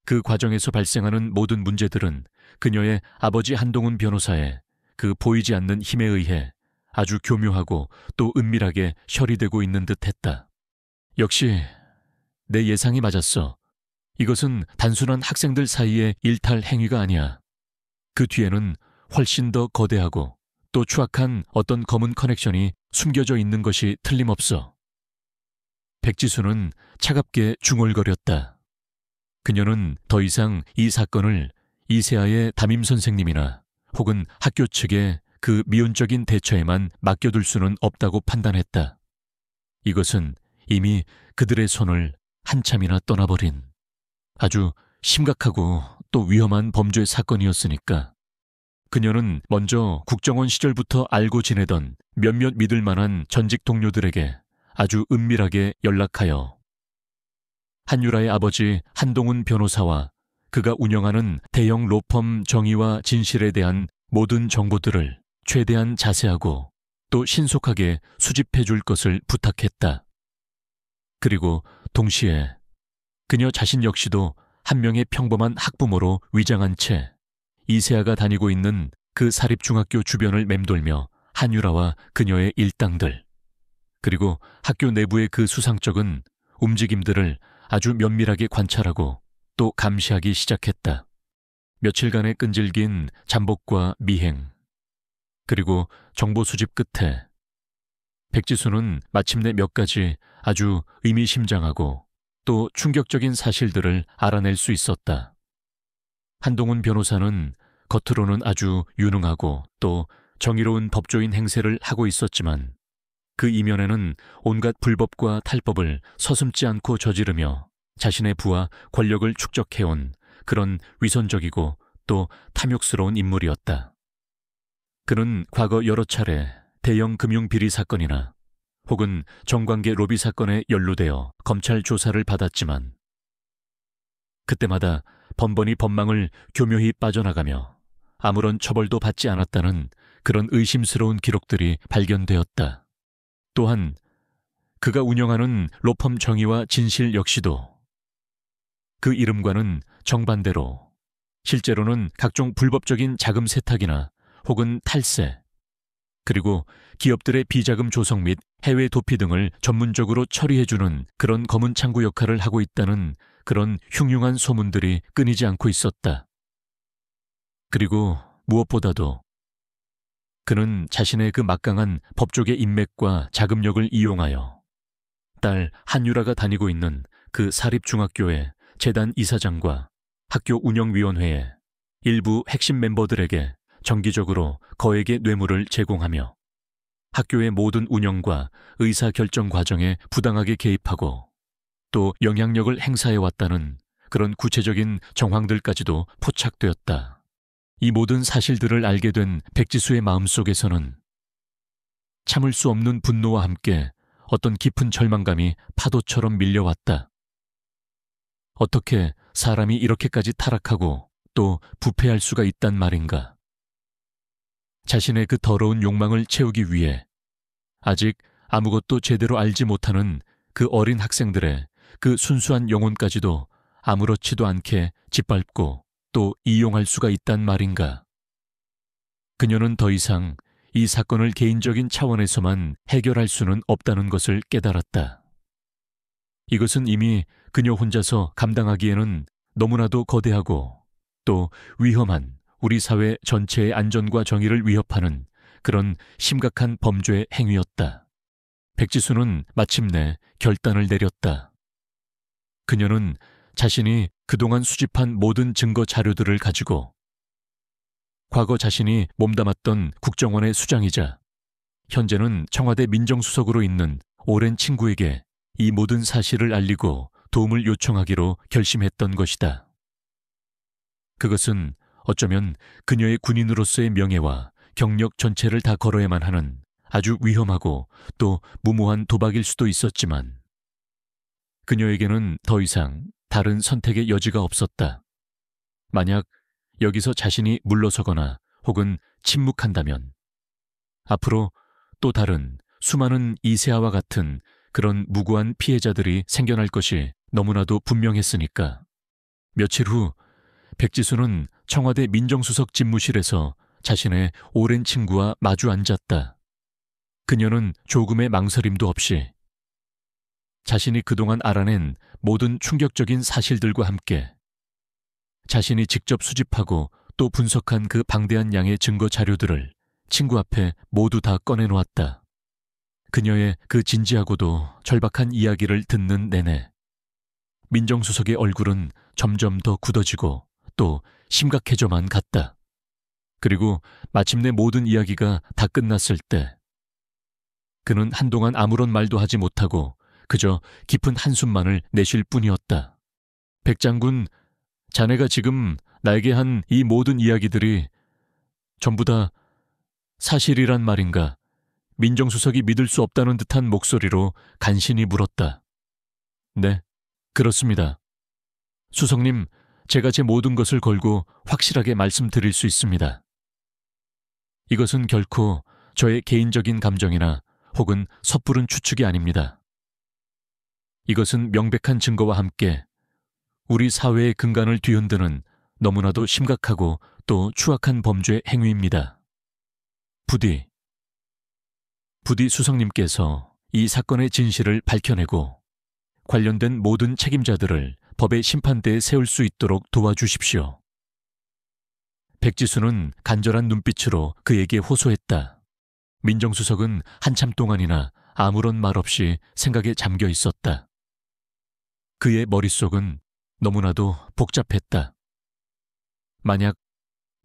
그 과정에서 발생하는 모든 문제들은 그녀의 아버지 한동훈 변호사의 그 보이지 않는 힘에 의해 아주 교묘하고 또 은밀하게 처리되고 있는 듯했다. 역시 내 예상이 맞았어. 이것은 단순한 학생들 사이의 일탈 행위가 아니야. 그 뒤에는 훨씬 더 거대하고 또 추악한 어떤 검은 커넥션이 숨겨져 있는 것이 틀림없어. 백지수는 차갑게 중얼거렸다. 그녀는 더 이상 이 사건을 이세아의 담임 선생님이나 혹은 학교 측의 그 미온적인 대처에만 맡겨둘 수는 없다고 판단했다. 이것은 이미 그들의 손을 한참이나 떠나버린 아주 심각하고 또 위험한 범죄 사건이었으니까 그녀는 먼저 국정원 시절부터 알고 지내던 몇몇 믿을 만한 전직 동료들에게 아주 은밀하게 연락하여 한유라의 아버지 한동훈 변호사와 그가 운영하는 대형 로펌 정의와 진실에 대한 모든 정보들을 최대한 자세하고 또 신속하게 수집해 줄 것을 부탁했다. 그리고 동시에 그녀 자신 역시도 한 명의 평범한 학부모로 위장한 채 이세아가 다니고 있는 그 사립중학교 주변을 맴돌며 한유라와 그녀의 일당들 그리고 학교 내부의 그 수상쩍은 움직임들을 아주 면밀하게 관찰하고 또 감시하기 시작했다. 며칠간의 끈질긴 잠복과 미행, 그리고 정보 수집 끝에 백지수는 마침내 몇 가지 아주 의미심장하고 또 충격적인 사실들을 알아낼 수 있었다. 한동훈 변호사는 겉으로는 아주 유능하고 또 정의로운 법조인 행세를 하고 있었지만 그 이면에는 온갖 불법과 탈법을 서슴지 않고 저지르며 자신의 부와 권력을 축적해온 그런 위선적이고 또 탐욕스러운 인물이었다. 그는 과거 여러 차례 대형 금융 비리 사건이나 혹은 정관계 로비 사건에 연루되어 검찰 조사를 받았지만 그때마다 번번이 법망을 교묘히 빠져나가며 아무런 처벌도 받지 않았다는 그런 의심스러운 기록들이 발견되었다. 또한 그가 운영하는 로펌 정의와 진실 역시도 그 이름과는 정반대로 실제로는 각종 불법적인 자금 세탁이나 혹은 탈세, 그리고 기업들의 비자금 조성 및 해외 도피 등을 전문적으로 처리해주는 그런 검은 창구 역할을 하고 있다는 그런 흉흉한 소문들이 끊이지 않고 있었다. 그리고 무엇보다도 그는 자신의 그 막강한 법조계 인맥과 자금력을 이용하여 딸 한유라가 다니고 있는 그 사립중학교의 재단 이사장과 학교 운영위원회의 일부 핵심 멤버들에게 정기적으로 거액의 뇌물을 제공하며 학교의 모든 운영과 의사결정 과정에 부당하게 개입하고 또 영향력을 행사해왔다는 그런 구체적인 정황들까지도 포착되었다. 이 모든 사실들을 알게 된 백지수의 마음속에서는 참을 수 없는 분노와 함께 어떤 깊은 절망감이 파도처럼 밀려왔다. 어떻게 사람이 이렇게까지 타락하고 또 부패할 수가 있단 말인가? 자신의 그 더러운 욕망을 채우기 위해 아직 아무것도 제대로 알지 못하는 그 어린 학생들의 그 순수한 영혼까지도 아무렇지도 않게 짓밟고 또 이용할 수가 있단 말인가? 그녀는 더 이상 이 사건을 개인적인 차원에서만 해결할 수는 없다는 것을 깨달았다. 이것은 이미 그녀 혼자서 감당하기에는 너무나도 거대하고 또 위험한 우리 사회 전체의 안전과 정의를 위협하는 그런 심각한 범죄 행위였다. 백지수는 마침내 결단을 내렸다. 그녀는 자신이 그동안 수집한 모든 증거 자료들을 가지고 과거 자신이 몸담았던 국정원의 수장이자 현재는 청와대 민정수석으로 있는 오랜 친구에게 이 모든 사실을 알리고 도움을 요청하기로 결심했던 것이다. 그것은 어쩌면 그녀의 군인으로서의 명예와 경력 전체를 다 걸어야만 하는 아주 위험하고 또 무모한 도박일 수도 있었지만 그녀에게는 더 이상 다른 선택의 여지가 없었다. 만약 여기서 자신이 물러서거나 혹은 침묵한다면 앞으로 또 다른 수많은 이세아와 같은 그런 무고한 피해자들이 생겨날 것이 너무나도 분명했으니까. 며칠 후 백지수는 청와대 민정수석 집무실에서 자신의 오랜 친구와 마주 앉았다. 그녀는 조금의 망설임도 없이 자신이 그동안 알아낸 모든 충격적인 사실들과 함께 자신이 직접 수집하고 또 분석한 그 방대한 양의 증거 자료들을 친구 앞에 모두 다 꺼내놓았다. 그녀의 그 진지하고도 절박한 이야기를 듣는 내내 민정수석의 얼굴은 점점 더 굳어지고 또 심각해져만 갔다. 그리고 마침내 모든 이야기가 다 끝났을 때 그는 한동안 아무런 말도 하지 못하고 그저 깊은 한숨만을 내쉴 뿐이었다. 백장군, 자네가 지금 나에게 한 이 모든 이야기들이 전부 다 사실이란 말인가? 민정수석이 믿을 수 없다는 듯한 목소리로 간신히 물었다. 네, 그렇습니다. 수석님, 제가 제 모든 것을 걸고 확실하게 말씀드릴 수 있습니다. 이것은 결코 저의 개인적인 감정이나 혹은 섣부른 추측이 아닙니다. 이것은 명백한 증거와 함께 우리 사회의 근간을 뒤흔드는 너무나도 심각하고 또 추악한 범죄 행위입니다. 부디 수석님께서 이 사건의 진실을 밝혀내고 관련된 모든 책임자들을 법의 심판대에 세울 수 있도록 도와주십시오. 백지수는 간절한 눈빛으로 그에게 호소했다. 민정수석은 한참 동안이나 아무런 말 없이 생각에 잠겨 있었다. 그의 머릿속은 너무나도 복잡했다. 만약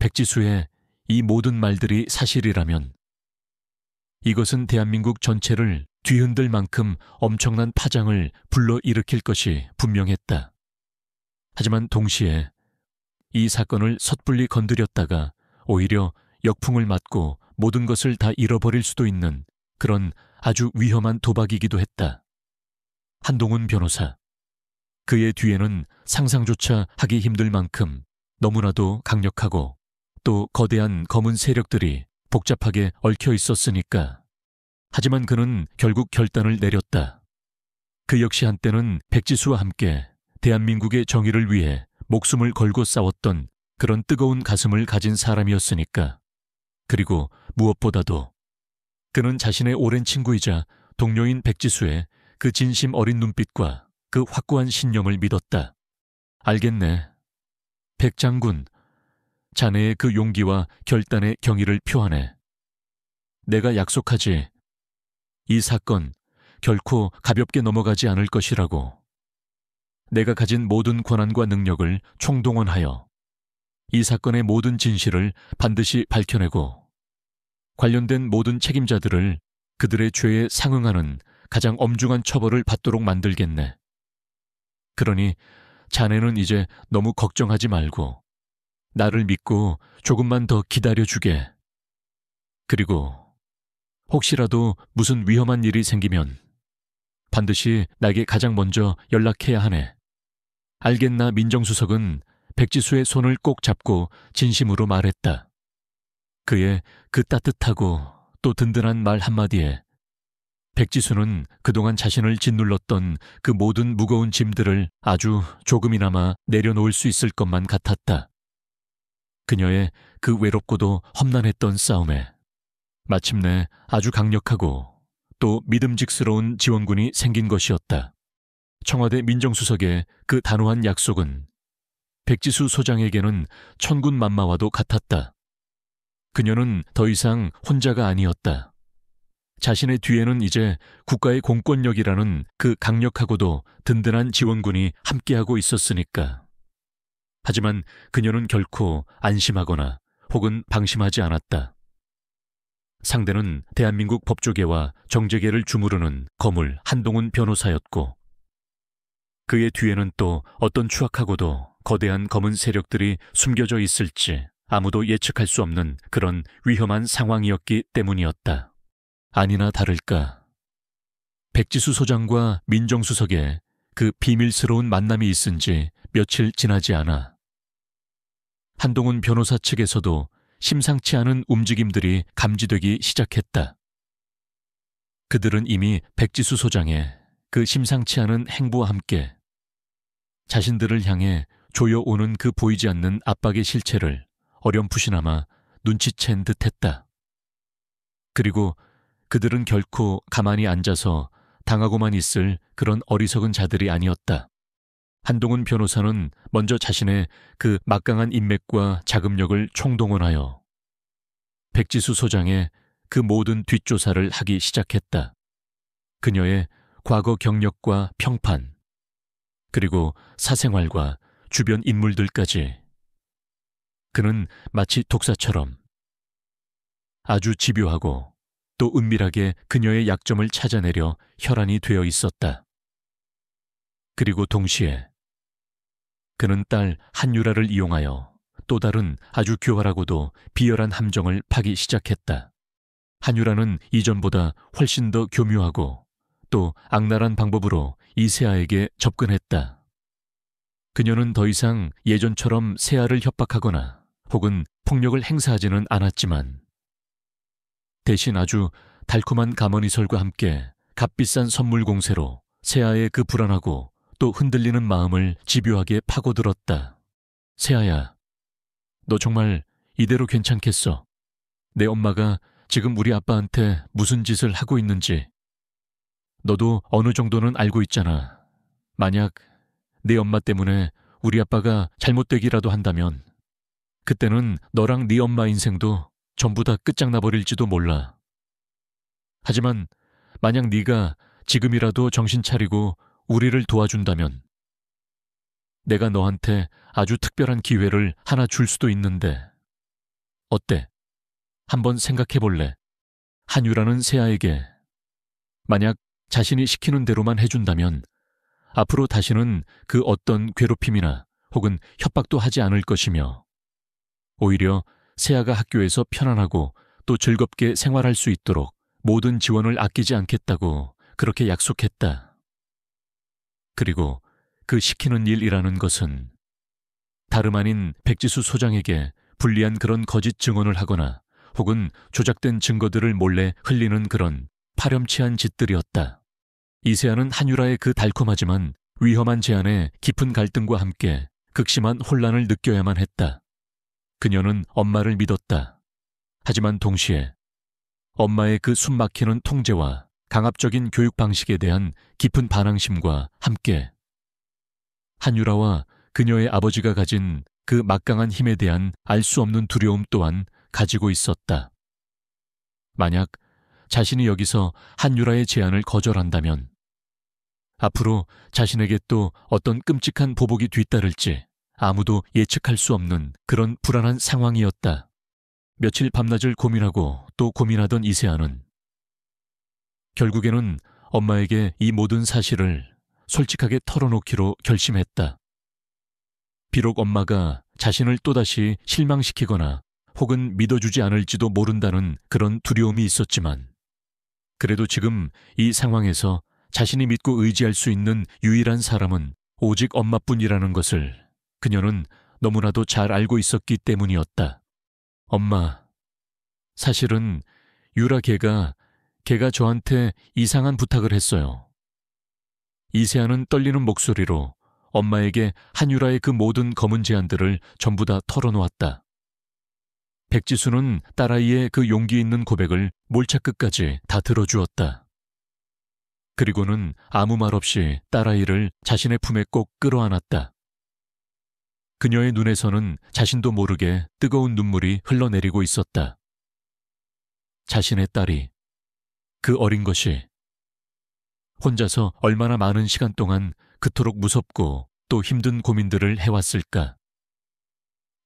백지수의 이 모든 말들이 사실이라면 이것은 대한민국 전체를 뒤흔들 만큼 엄청난 파장을 불러일으킬 것이 분명했다. 하지만 동시에 이 사건을 섣불리 건드렸다가 오히려 역풍을 맞고 모든 것을 다 잃어버릴 수도 있는 그런 아주 위험한 도박이기도 했다. 한동훈 변호사. 그의 뒤에는 상상조차 하기 힘들 만큼 너무나도 강력하고 또 거대한 검은 세력들이 복잡하게 얽혀 있었으니까. 하지만 그는 결국 결단을 내렸다. 그 역시 한때는 백지수와 함께 대한민국의 정의를 위해 목숨을 걸고 싸웠던 그런 뜨거운 가슴을 가진 사람이었으니까. 그리고 무엇보다도 그는 자신의 오랜 친구이자 동료인 백지수의 그 진심 어린 눈빛과 그 확고한 신념을 믿었다. 알겠네. 백 장군, 자네의 그 용기와 결단의 경의를 표하네. 내가 약속하지. 이 사건 결코 가볍게 넘어가지 않을 것이라고. 내가 가진 모든 권한과 능력을 총동원하여 이 사건의 모든 진실을 반드시 밝혀내고 관련된 모든 책임자들을 그들의 죄에 상응하는 가장 엄중한 처벌을 받도록 만들겠네. 그러니 자네는 이제 너무 걱정하지 말고 나를 믿고 조금만 더 기다려주게. 그리고 혹시라도 무슨 위험한 일이 생기면 반드시 나에게 가장 먼저 연락해야 하네. 알겠나? 민정수석은 백지수의 손을 꼭 잡고 진심으로 말했다. 그의 그 따뜻하고 또 든든한 말 한마디에 백지수는 그동안 자신을 짓눌렀던 그 모든 무거운 짐들을 아주 조금이나마 내려놓을 수 있을 것만 같았다. 그녀의 그 외롭고도 험난했던 싸움에 마침내 아주 강력하고 또 믿음직스러운 지원군이 생긴 것이었다. 청와대 민정수석의 그 단호한 약속은 백지수 소장에게는 천군만마와도 같았다. 그녀는 더 이상 혼자가 아니었다. 자신의 뒤에는 이제 국가의 공권력이라는 그 강력하고도 든든한 지원군이 함께하고 있었으니까. 하지만 그녀는 결코 안심하거나 혹은 방심하지 않았다. 상대는 대한민국 법조계와 정재계를 주무르는 거물 한동훈 변호사였고 그의 뒤에는 또 어떤 추악하고도 거대한 검은 세력들이 숨겨져 있을지 아무도 예측할 수 없는 그런 위험한 상황이었기 때문이었다. 아니나 다를까 백지수 소장과 민정수석의 그 비밀스러운 만남이 있은 지 며칠 지나지 않아 한동훈 변호사 측에서도 심상치 않은 움직임들이 감지되기 시작했다. 그들은 이미 백지수 소장의 그 심상치 않은 행보와 함께 자신들을 향해 조여오는 그 보이지 않는 압박의 실체를 어렴풋이나마 눈치챈 듯했다. 그리고 그들은 결코 가만히 앉아서 당하고만 있을 그런 어리석은 자들이 아니었다. 한동훈 변호사는 먼저 자신의 그 막강한 인맥과 자금력을 총동원하여 백지수 소장의 그 모든 뒷조사를 하기 시작했다. 그녀의 과거 경력과 평판, 그리고 사생활과 주변 인물들까지. 그는 마치 독사처럼 아주 집요하고 또 은밀하게 그녀의 약점을 찾아내려 혈안이 되어 있었다. 그리고 동시에 그는 딸 한유라를 이용하여 또 다른 아주 교활하고도 비열한 함정을 파기 시작했다. 한유라는 이전보다 훨씬 더 교묘하고 또 악랄한 방법으로 이세아에게 접근했다. 그녀는 더 이상 예전처럼 세아를 협박하거나 혹은 폭력을 행사하지는 않았지만 대신 아주 달콤한 가머니설과 함께 값비싼 선물 공세로 세아의 그 불안하고 또 흔들리는 마음을 집요하게 파고들었다. 세아야, 너 정말 이대로 괜찮겠어? 내 엄마가 지금 우리 아빠한테 무슨 짓을 하고 있는지 너도 어느 정도는 알고 있잖아. 만약 내 엄마 때문에 우리 아빠가 잘못되기라도 한다면 그때는 너랑 네 엄마 인생도 전부 다 끝장나버릴지도 몰라. 하지만 만약 네가 지금이라도 정신 차리고 우리를 도와준다면 내가 너한테 아주 특별한 기회를 하나 줄 수도 있는데 어때? 한번 생각해 볼래? 한유라는 세아에게 만약 자신이 시키는 대로만 해준다면 앞으로 다시는 그 어떤 괴롭힘이나 혹은 협박도 하지 않을 것이며 오히려 세아가 학교에서 편안하고 또 즐겁게 생활할 수 있도록 모든 지원을 아끼지 않겠다고 그렇게 약속했다. 그리고 그 시키는 일이라는 것은 다름 아닌 백지수 소장에게 불리한 그런 거짓 증언을 하거나 혹은 조작된 증거들을 몰래 흘리는 그런 파렴치한 짓들이었다. 이세아는 한유라의 그 달콤하지만 위험한 제안에 깊은 갈등과 함께 극심한 혼란을 느껴야만 했다. 그녀는 엄마를 믿었다. 하지만 동시에 엄마의 그 숨막히는 통제와 강압적인 교육 방식에 대한 깊은 반항심과 함께 한유라와 그녀의 아버지가 가진 그 막강한 힘에 대한 알 수 없는 두려움 또한 가지고 있었다. 만약 자신이 여기서 한유라의 제안을 거절한다면 앞으로 자신에게 또 어떤 끔찍한 보복이 뒤따를지 아무도 예측할 수 없는 그런 불안한 상황이었다. 며칠 밤낮을 고민하고 또 고민하던 이세아는 결국에는 엄마에게 이 모든 사실을 솔직하게 털어놓기로 결심했다. 비록 엄마가 자신을 또다시 실망시키거나 혹은 믿어주지 않을지도 모른다는 그런 두려움이 있었지만 그래도 지금 이 상황에서 자신이 믿고 의지할 수 있는 유일한 사람은 오직 엄마뿐이라는 것을 그녀는 너무나도 잘 알고 있었기 때문이었다. 엄마, 사실은 유라 걔가 저한테 이상한 부탁을 했어요. 이세아는 떨리는 목소리로 엄마에게 한유라의 그 모든 검은 제안들을 전부 다 털어놓았다. 백지수는 딸아이의 그 용기 있는 고백을 몰차끝까지 다 들어주었다. 그리고는 아무 말 없이 딸아이를 자신의 품에 꼭 끌어안았다. 그녀의 눈에서는 자신도 모르게 뜨거운 눈물이 흘러내리고 있었다. 자신의 딸이, 그 어린 것이 혼자서 얼마나 많은 시간 동안 그토록 무섭고 또 힘든 고민들을 해왔을까.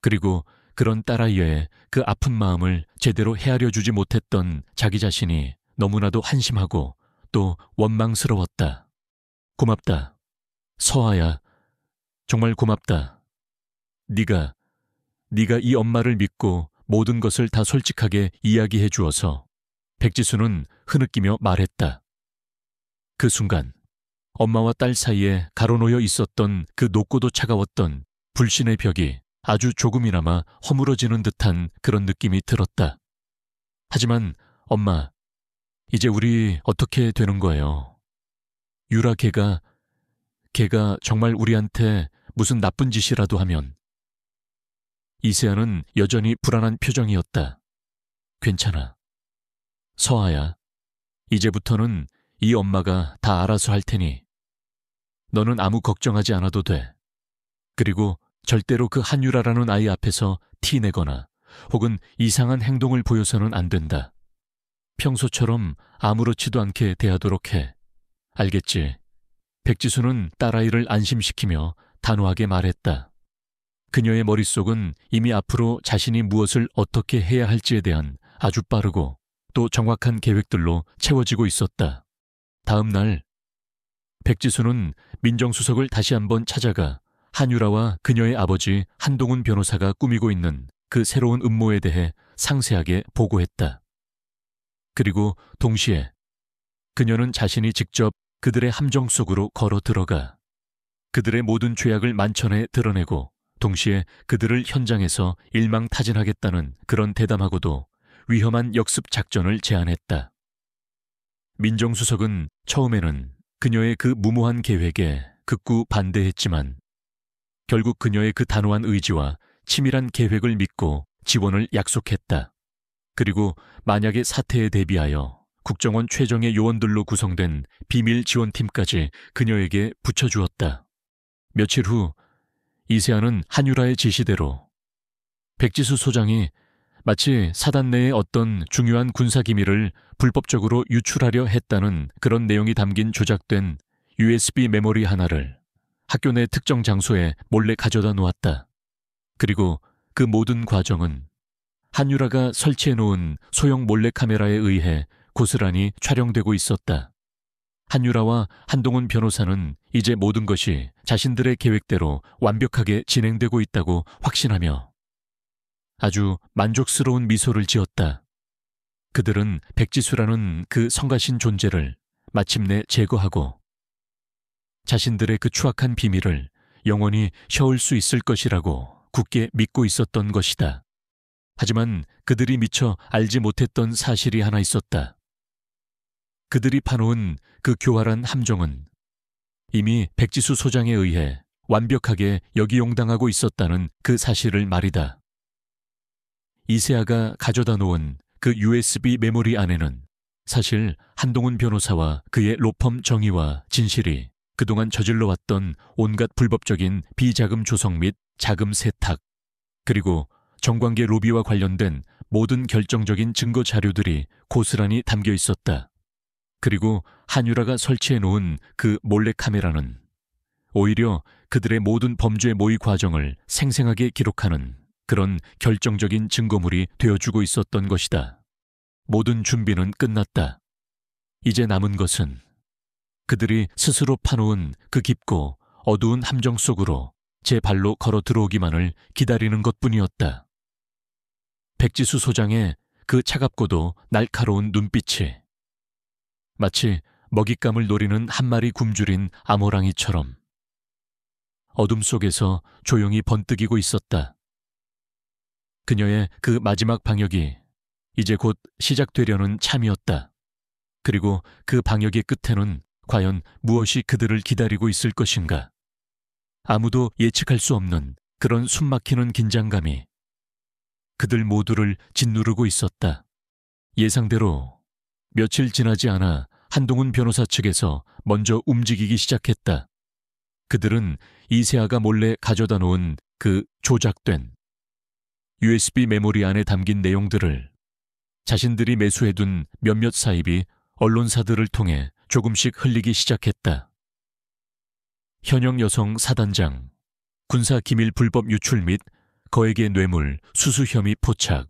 그리고 그런 딸아이의 그 아픈 마음을 제대로 헤아려 주지 못했던 자기 자신이 너무나도 한심하고 또 원망스러웠다. 고맙다. 서아야, 정말 고맙다. 네가 이 엄마를 믿고 모든 것을 다 솔직하게 이야기해 주어서 백지수는 흐느끼며 말했다. 그 순간 엄마와 딸 사이에 가로놓여 있었던 그 높고도 차가웠던 불신의 벽이 아주 조금이나마 허물어지는 듯한 그런 느낌이 들었다. 하지만 엄마, 이제 우리 어떻게 되는 거예요? 유라 걔가 정말 우리한테 무슨 나쁜 짓이라도 하면. 이세아는 여전히 불안한 표정이었다. 괜찮아. 서아야, 이제부터는 이 엄마가 다 알아서 할 테니 너는 아무 걱정하지 않아도 돼. 그리고 절대로 그 한유라라는 아이 앞에서 티내거나 혹은 이상한 행동을 보여서는 안 된다. 평소처럼 아무렇지도 않게 대하도록 해. 알겠지? 백지수는 딸아이를 안심시키며 단호하게 말했다. 그녀의 머릿속은 이미 앞으로 자신이 무엇을 어떻게 해야 할지에 대한 아주 빠르고 또 정확한 계획들로 채워지고 있었다. 다음 날 백지수는 민정수석을 다시 한번 찾아가 한유라와 그녀의 아버지 한동훈 변호사가 꾸미고 있는 그 새로운 음모에 대해 상세하게 보고했다. 그리고 동시에 그녀는 자신이 직접 그들의 함정 속으로 걸어 들어가 그들의 모든 죄악을 만천에 드러내고 동시에 그들을 현장에서 일망타진하겠다는 그런 대담하고도 위험한 역습 작전을 제안했다. 민정수석은 처음에는 그녀의 그 무모한 계획에 극구 반대했지만 결국 그녀의 그 단호한 의지와 치밀한 계획을 믿고 지원을 약속했다. 그리고 만약의 사태에 대비하여 국정원 최정예 요원들로 구성된 비밀 지원팀까지 그녀에게 붙여주었다. 며칠 후 이세아는 한유라의 지시대로 백지수 소장이 마치 사단 내의 어떤 중요한 군사 기밀을 불법적으로 유출하려 했다는 그런 내용이 담긴 조작된 USB 메모리 하나를 학교 내 특정 장소에 몰래 가져다 놓았다. 그리고 그 모든 과정은 한유라가 설치해 놓은 소형 몰래카메라에 의해 고스란히 촬영되고 있었다. 한유라와 한동훈 변호사는 이제 모든 것이 자신들의 계획대로 완벽하게 진행되고 있다고 확신하며 아주 만족스러운 미소를 지었다. 그들은 백지수라는 그 성가신 존재를 마침내 제거하고 자신들의 그 추악한 비밀을 영원히 셔올 수 있을 것이라고 굳게 믿고 있었던 것이다. 하지만 그들이 미처 알지 못했던 사실이 하나 있었다. 그들이 파놓은 그 교활한 함정은 이미 백지수 소장에 의해 완벽하게 역이용당하고 있었다는 그 사실을 말이다. 이세아가 가져다 놓은 그 USB 메모리 안에는 사실 한동훈 변호사와 그의 로펌 정의와 진실이 그동안 저질러왔던 온갖 불법적인 비자금 조성 및 자금 세탁, 그리고 정관계 로비와 관련된 모든 결정적인 증거 자료들이 고스란히 담겨 있었다. 그리고 한유라가 설치해 놓은 그 몰래카메라는 오히려 그들의 모든 범죄 모의 과정을 생생하게 기록하는 그런 결정적인 증거물이 되어주고 있었던 것이다. 모든 준비는 끝났다. 이제 남은 것은 그들이 스스로 파놓은 그 깊고 어두운 함정 속으로 제 발로 걸어 들어오기만을 기다리는 것뿐이었다. 백지수 소장의 그 차갑고도 날카로운 눈빛이 마치 먹잇감을 노리는 한 마리 굶주린 암호랑이처럼 어둠 속에서 조용히 번뜩이고 있었다. 그녀의 그 마지막 방역이 이제 곧 시작되려는 참이었다. 그리고 그 방역의 끝에는 과연 무엇이 그들을 기다리고 있을 것인가? 아무도 예측할 수 없는 그런 숨막히는 긴장감이 그들 모두를 짓누르고 있었다. 예상대로 며칠 지나지 않아 한동훈 변호사 측에서 먼저 움직이기 시작했다. 그들은 이세아가 몰래 가져다 놓은 그 조작된 USB 메모리 안에 담긴 내용들을 자신들이 매수해둔 몇몇 사입이 언론사들을 통해 조금씩 흘리기 시작했다. 현역 여성 사단장, 군사 기밀 불법 유출 및 거액의 뇌물, 수수 혐의 포착,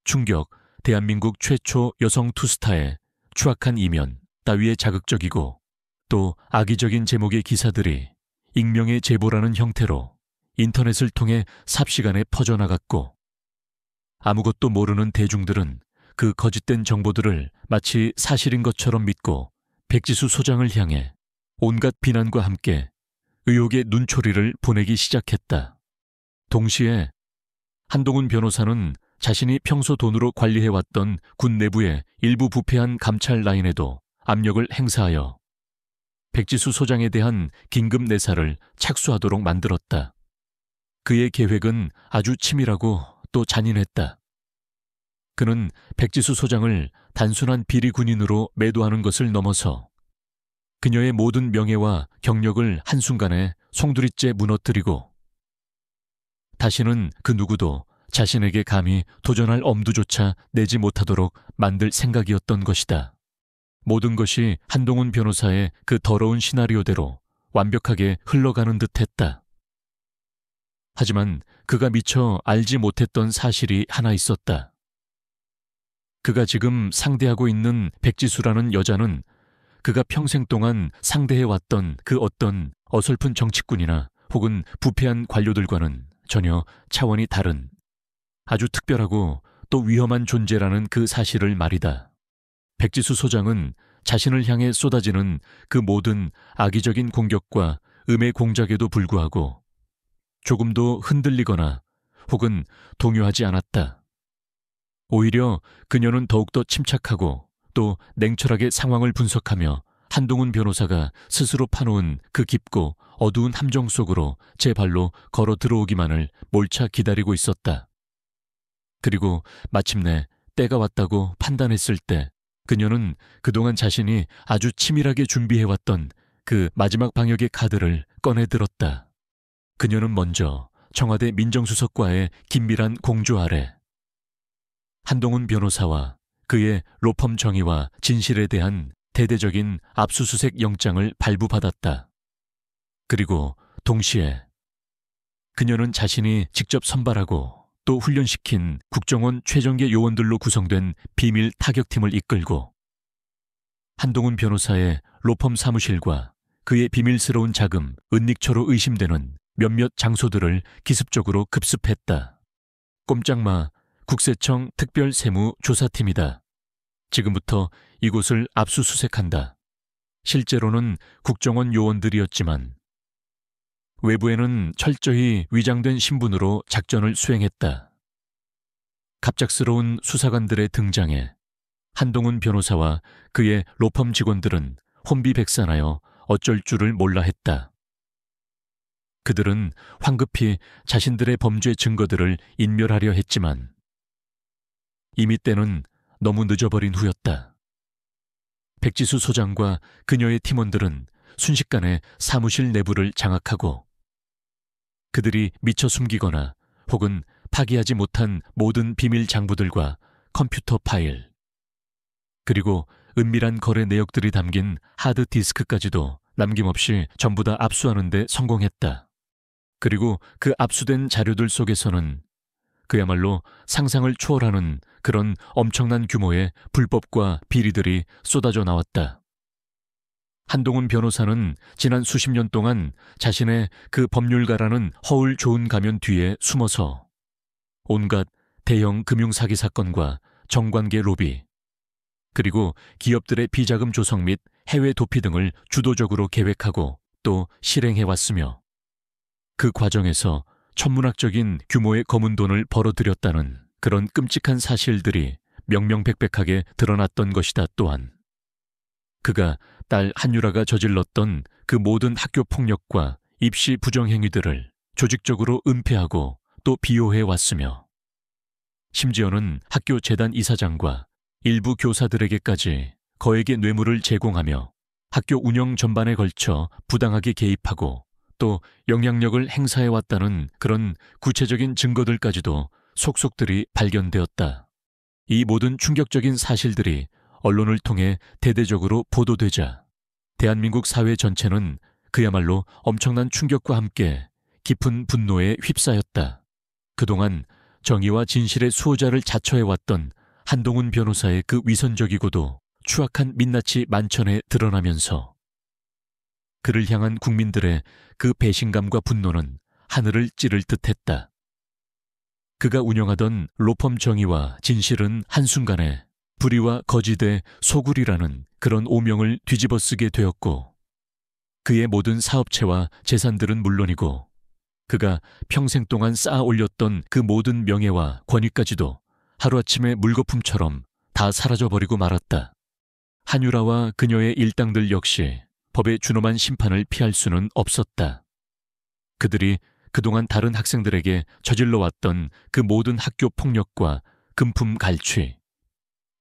충격, 대한민국 최초 여성 투스타의 추악한 이면 따위의 자극적이고 또 악의적인 제목의 기사들이 익명의 제보라는 형태로 인터넷을 통해 삽시간에 퍼져나갔고 아무것도 모르는 대중들은 그 거짓된 정보들을 마치 사실인 것처럼 믿고 백지수 소장을 향해 온갖 비난과 함께 의혹의 눈초리를 보내기 시작했다. 동시에 한동훈 변호사는 자신이 평소 돈으로 관리해왔던 군 내부의 일부 부패한 감찰 라인에도 압력을 행사하여 백지수 소장에 대한 긴급 내사를 착수하도록 만들었다. 그의 계획은 아주 치밀하고 또 잔인했다. 그는 백지수 소장을 단순한 비리 군인으로 매도하는 것을 넘어서 그녀의 모든 명예와 경력을 한순간에 송두리째 무너뜨리고 다시는 그 누구도 자신에게 감히 도전할 엄두조차 내지 못하도록 만들 생각이었던 것이다. 모든 것이 한동훈 변호사의 그 더러운 시나리오대로 완벽하게 흘러가는 듯했다. 하지만 그가 미처 알지 못했던 사실이 하나 있었다. 그가 지금 상대하고 있는 백지수라는 여자는 그가 평생 동안 상대해왔던 그 어떤 어설픈 정치꾼이나 혹은 부패한 관료들과는 전혀 차원이 다른 아주 특별하고 또 위험한 존재라는 그 사실을 말이다. 백지수 소장은 자신을 향해 쏟아지는 그 모든 악의적인 공격과 음해 공작에도 불구하고 조금도 흔들리거나 혹은 동요하지 않았다. 오히려 그녀는 더욱더 침착하고 또 냉철하게 상황을 분석하며 한동훈 변호사가 스스로 파놓은 그 깊고 어두운 함정 속으로 제 발로 걸어 들어오기만을 몰차 기다리고 있었다. 그리고 마침내 때가 왔다고 판단했을 때 그녀는 그동안 자신이 아주 치밀하게 준비해왔던 그 마지막 방역의 카드를 꺼내들었다. 그녀는 먼저 청와대 민정수석과의 긴밀한 공조 아래 한동훈 변호사와 그의 로펌 정의와 진실에 대한 대대적인 압수수색 영장을 발부받았다. 그리고 동시에 그녀는 자신이 직접 선발하고 또 훈련시킨 국정원 최정예 요원들로 구성된 비밀 타격팀을 이끌고 한동훈 변호사의 로펌 사무실과 그의 비밀스러운 자금, 은닉처로 의심되는 몇몇 장소들을 기습적으로 급습했다. 꼼짝마 국세청 특별세무조사팀이다. 지금부터 이곳을 압수수색한다. 실제로는 국정원 요원들이었지만 외부에는 철저히 위장된 신분으로 작전을 수행했다. 갑작스러운 수사관들의 등장에 한동훈 변호사와 그의 로펌 직원들은 혼비백산하여 어쩔 줄을 몰라 했다. 그들은 황급히 자신들의 범죄 증거들을 인멸하려 했지만 이미 때는 너무 늦어버린 후였다. 백지수 소장과 그녀의 팀원들은 순식간에 사무실 내부를 장악하고 그들이 미처 숨기거나 혹은 파기하지 못한 모든 비밀 장부들과 컴퓨터 파일, 그리고 은밀한 거래 내역들이 담긴 하드디스크까지도 남김없이 전부 다 압수하는 데 성공했다. 그리고 그 압수된 자료들 속에서는 그야말로 상상을 초월하는 그런 엄청난 규모의 불법과 비리들이 쏟아져 나왔다. 한동훈 변호사는 지난 수십 년 동안 자신의 그 법률가라는 허울 좋은 가면 뒤에 숨어서 온갖 대형 금융사기 사건과 정관계 로비, 그리고 기업들의 비자금 조성 및 해외 도피 등을 주도적으로 계획하고 또 실행해왔으며 그 과정에서 천문학적인 규모의 검은 돈을 벌어들였다는 그런 끔찍한 사실들이 명명백백하게 드러났던 것이다. 또한 그가 딸 한유라가 저질렀던 그 모든 학교 폭력과 입시 부정행위들을 조직적으로 은폐하고 또 비호해왔으며 심지어는 학교 재단 이사장과 일부 교사들에게까지 거액의 뇌물을 제공하며 학교 운영 전반에 걸쳐 부당하게 개입하고 또 영향력을 행사해왔다는 그런 구체적인 증거들까지도 속속들이 발견되었다. 이 모든 충격적인 사실들이 언론을 통해 대대적으로 보도되자 대한민국 사회 전체는 그야말로 엄청난 충격과 함께 깊은 분노에 휩싸였다. 그동안 정의와 진실의 수호자를 자처해왔던 한동훈 변호사의 그 위선적이고도 추악한 민낯이 만천에 드러나면서 그를 향한 국민들의 그 배신감과 분노는 하늘을 찌를 듯했다. 그가 운영하던 로펌 정의와 진실은 한순간에 불의와 거짓의 소굴이라는 그런 오명을 뒤집어쓰게 되었고 그의 모든 사업체와 재산들은 물론이고 그가 평생 동안 쌓아 올렸던 그 모든 명예와 권위까지도 하루아침에 물거품처럼 다 사라져버리고 말았다. 한유라와 그녀의 일당들 역시 법의 준엄한 심판을 피할 수는 없었다. 그들이 그동안 다른 학생들에게 저질러왔던 그 모든 학교 폭력과 금품 갈취,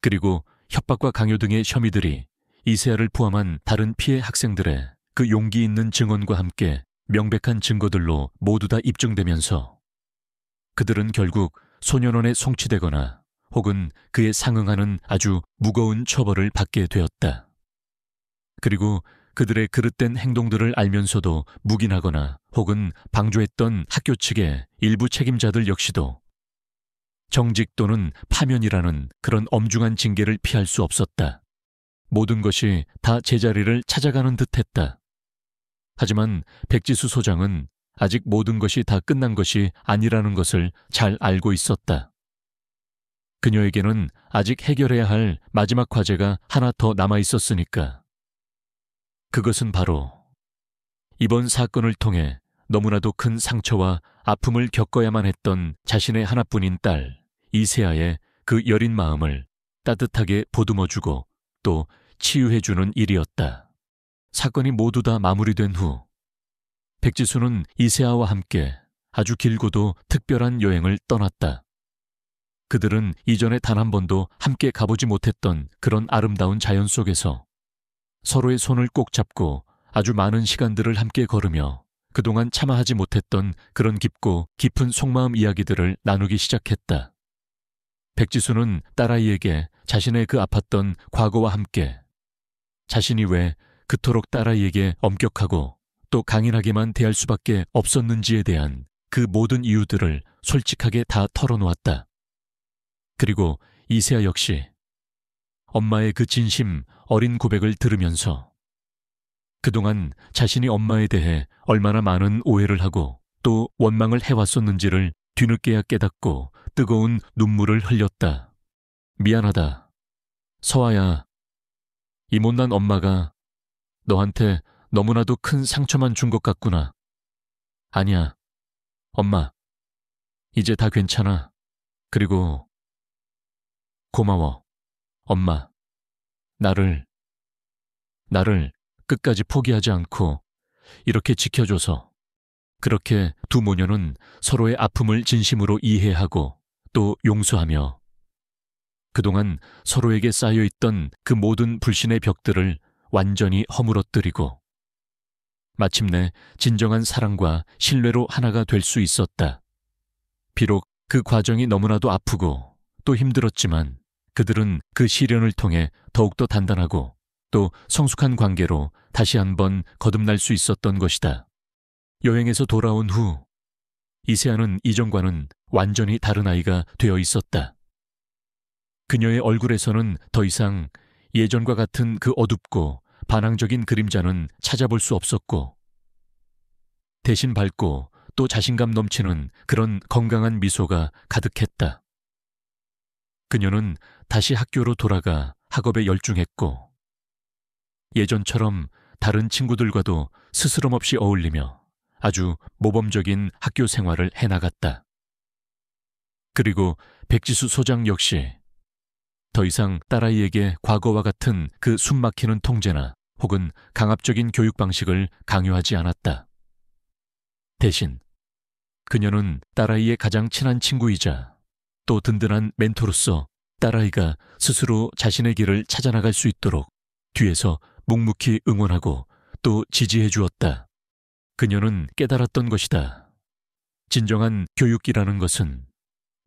그리고 협박과 강요 등의 혐의들이 이세아를 포함한 다른 피해 학생들의 그 용기 있는 증언과 함께 명백한 증거들로 모두 다 입증되면서 그들은 결국 소년원에 송치되거나 혹은 그에 상응하는 아주 무거운 처벌을 받게 되었다. 그리고 그들의 그릇된 행동들을 알면서도 묵인하거나 혹은 방조했던 학교 측의 일부 책임자들 역시도 정직 또는 파면이라는 그런 엄중한 징계를 피할 수 없었다. 모든 것이 다 제자리를 찾아가는 듯했다. 하지만 백지수 소장은 아직 모든 것이 다 끝난 것이 아니라는 것을 잘 알고 있었다. 그녀에게는 아직 해결해야 할 마지막 과제가 하나 더 남아 있었으니까. 그것은 바로 이번 사건을 통해 너무나도 큰 상처와 아픔을 겪어야만 했던 자신의 하나뿐인 딸 이세아의 그 여린 마음을 따뜻하게 보듬어주고 또 치유해주는 일이었다. 사건이 모두 다 마무리된 후 백지수는 이세아와 함께 아주 길고도 특별한 여행을 떠났다. 그들은 이전에 단 한 번도 함께 가보지 못했던 그런 아름다운 자연 속에서 서로의 손을 꼭 잡고 아주 많은 시간들을 함께 걸으며 그동안 참아하지 못했던 그런 깊고 깊은 속마음 이야기들을 나누기 시작했다. 백지수는 딸아이에게 자신의 그 아팠던 과거와 함께 자신이 왜 그토록 딸아이에게 엄격하고 또 강인하게만 대할 수밖에 없었는지에 대한 그 모든 이유들을 솔직하게 다 털어놓았다. 그리고 이세아 역시 엄마의 그 진심 어린 고백을 들으면서 그동안 자신이 엄마에 대해 얼마나 많은 오해를 하고 또 원망을 해왔었는지를 뒤늦게야 깨닫고 뜨거운 눈물을 흘렸다. 미안하다. 서아야, 이 못난 엄마가 너한테 너무나도 큰 상처만 준 것 같구나. 아니야. 엄마, 이제 다 괜찮아. 그리고 고마워. 엄마, 나를 끝까지 포기하지 않고 이렇게 지켜줘서. 그렇게 두 모녀는 서로의 아픔을 진심으로 이해하고 또 용서하며 그동안 서로에게 쌓여있던 그 모든 불신의 벽들을 완전히 허물어뜨리고 마침내 진정한 사랑과 신뢰로 하나가 될 수 있었다. 비록 그 과정이 너무나도 아프고 또 힘들었지만 그들은 그 시련을 통해 더욱더 단단하고 또 성숙한 관계로 다시 한번 거듭날 수 있었던 것이다. 여행에서 돌아온 후 이세아는 이전과는 완전히 다른 아이가 되어 있었다. 그녀의 얼굴에서는 더 이상 예전과 같은 그 어둡고 반항적인 그림자는 찾아볼 수 없었고 대신 밝고 또 자신감 넘치는 그런 건강한 미소가 가득했다. 그녀는 다시 학교로 돌아가 학업에 열중했고 예전처럼 다른 친구들과도 스스럼 없이 어울리며 아주 모범적인 학교 생활을 해나갔다. 그리고 백지수 소장 역시 더 이상 딸아이에게 과거와 같은 그 숨막히는 통제나 혹은 강압적인 교육 방식을 강요하지 않았다. 대신 그녀는 딸아이의 가장 친한 친구이자 또 든든한 멘토로서 딸아이가 스스로 자신의 길을 찾아나갈 수 있도록 뒤에서 묵묵히 응원하고 또 지지해 주었다. 그녀는 깨달았던 것이다. 진정한 교육이라는 것은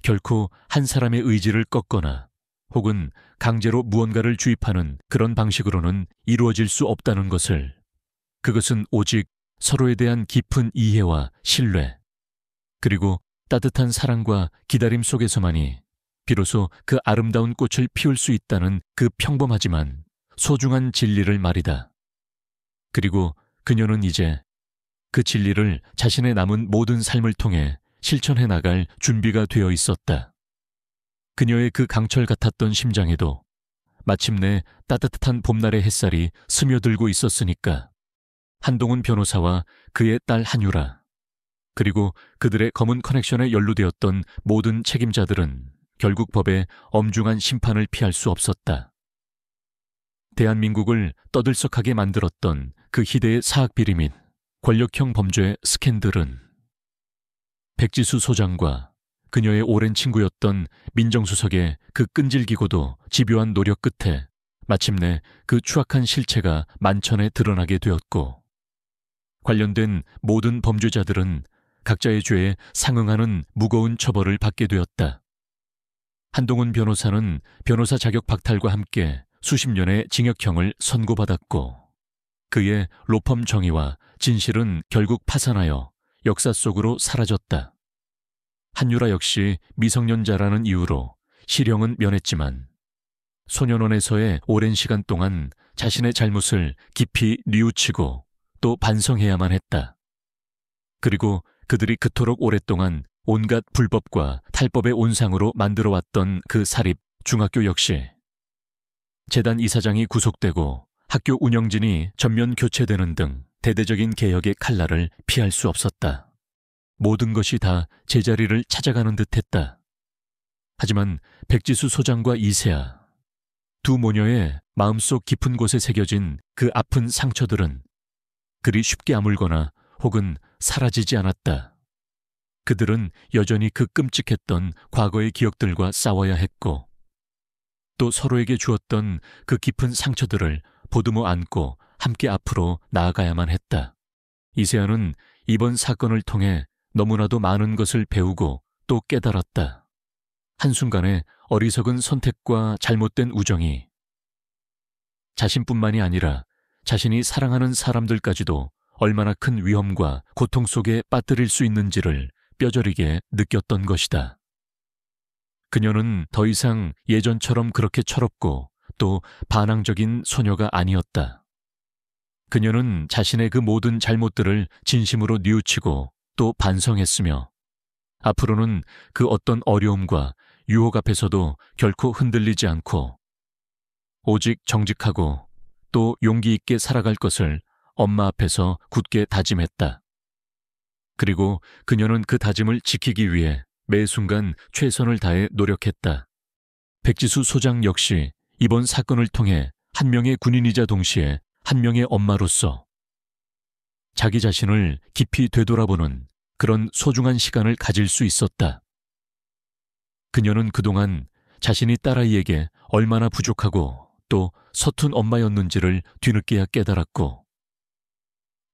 결코 한 사람의 의지를 꺾거나 혹은 강제로 무언가를 주입하는 그런 방식으로는 이루어질 수 없다는 것을, 그것은 오직 서로에 대한 깊은 이해와 신뢰, 그리고 따뜻한 사랑과 기다림 속에서만이 비로소 그 아름다운 꽃을 피울 수 있다는 그 평범하지만 소중한 진리를 말이다. 그리고 그녀는 이제 그 진리를 자신의 남은 모든 삶을 통해 실천해 나갈 준비가 되어 있었다. 그녀의 그 강철 같았던 심장에도 마침내 따뜻한 봄날의 햇살이 스며들고 있었으니까 한동훈 변호사와 그의 딸 한유라, 그리고 그들의 검은 커넥션에 연루되었던 모든 책임자들은 결국 법의 엄중한 심판을 피할 수 없었다. 대한민국을 떠들썩하게 만들었던 그 희대의 사학비리 및 권력형 범죄 스캔들은 백지수 소장과 그녀의 오랜 친구였던 민정수석의 그 끈질기고도 집요한 노력 끝에 마침내 그 추악한 실체가 만천에 드러나게 되었고, 관련된 모든 범죄자들은 각자의 죄에 상응하는 무거운 처벌을 받게 되었다. 한동훈 변호사는 변호사 자격 박탈과 함께 수십 년의 징역형을 선고받았고, 그의 로펌 정의와 진실은 결국 파산하여 역사 속으로 사라졌다. 한유라 역시 미성년자라는 이유로 실형은 면했지만 소년원에서의 오랜 시간 동안 자신의 잘못을 깊이 뉘우치고 또 반성해야만 했다. 그리고 그들이 그토록 오랫동안 온갖 불법과 탈법의 온상으로 만들어왔던 그 사립 중학교 역시 재단 이사장이 구속되고 학교 운영진이 전면 교체되는 등 대대적인 개혁의 칼날을 피할 수 없었다. 모든 것이 다 제자리를 찾아가는 듯했다. 하지만 백지수 소장과 이세아, 두 모녀의 마음속 깊은 곳에 새겨진 그 아픈 상처들은 그리 쉽게 아물거나 혹은 사라지지 않았다. 그들은 여전히 그 끔찍했던 과거의 기억들과 싸워야 했고, 또 서로에게 주었던 그 깊은 상처들을 보듬어 안고 함께 앞으로 나아가야만 했다. 이세아는 이번 사건을 통해 너무나도 많은 것을 배우고 또 깨달았다. 한순간에 어리석은 선택과 잘못된 우정이 자신뿐만이 아니라 자신이 사랑하는 사람들까지도 얼마나 큰 위험과 고통 속에 빠뜨릴 수 있는지를 뼈저리게 느꼈던 것이다. 그녀는 더 이상 예전처럼 그렇게 철없고 또 반항적인 소녀가 아니었다. 그녀는 자신의 그 모든 잘못들을 진심으로 뉘우치고 또 반성했으며 앞으로는 그 어떤 어려움과 유혹 앞에서도 결코 흔들리지 않고 오직 정직하고 또 용기 있게 살아갈 것을 엄마 앞에서 굳게 다짐했다. 그리고 그녀는 그 다짐을 지키기 위해 매 순간 최선을 다해 노력했다. 백지수 소장 역시 이번 사건을 통해 한 명의 군인이자 동시에 한 명의 엄마로서 자기 자신을 깊이 되돌아보는 그런 소중한 시간을 가질 수 있었다. 그녀는 그동안 자신이 딸아이에게 얼마나 부족하고 또 서툰 엄마였는지를 뒤늦게야 깨달았고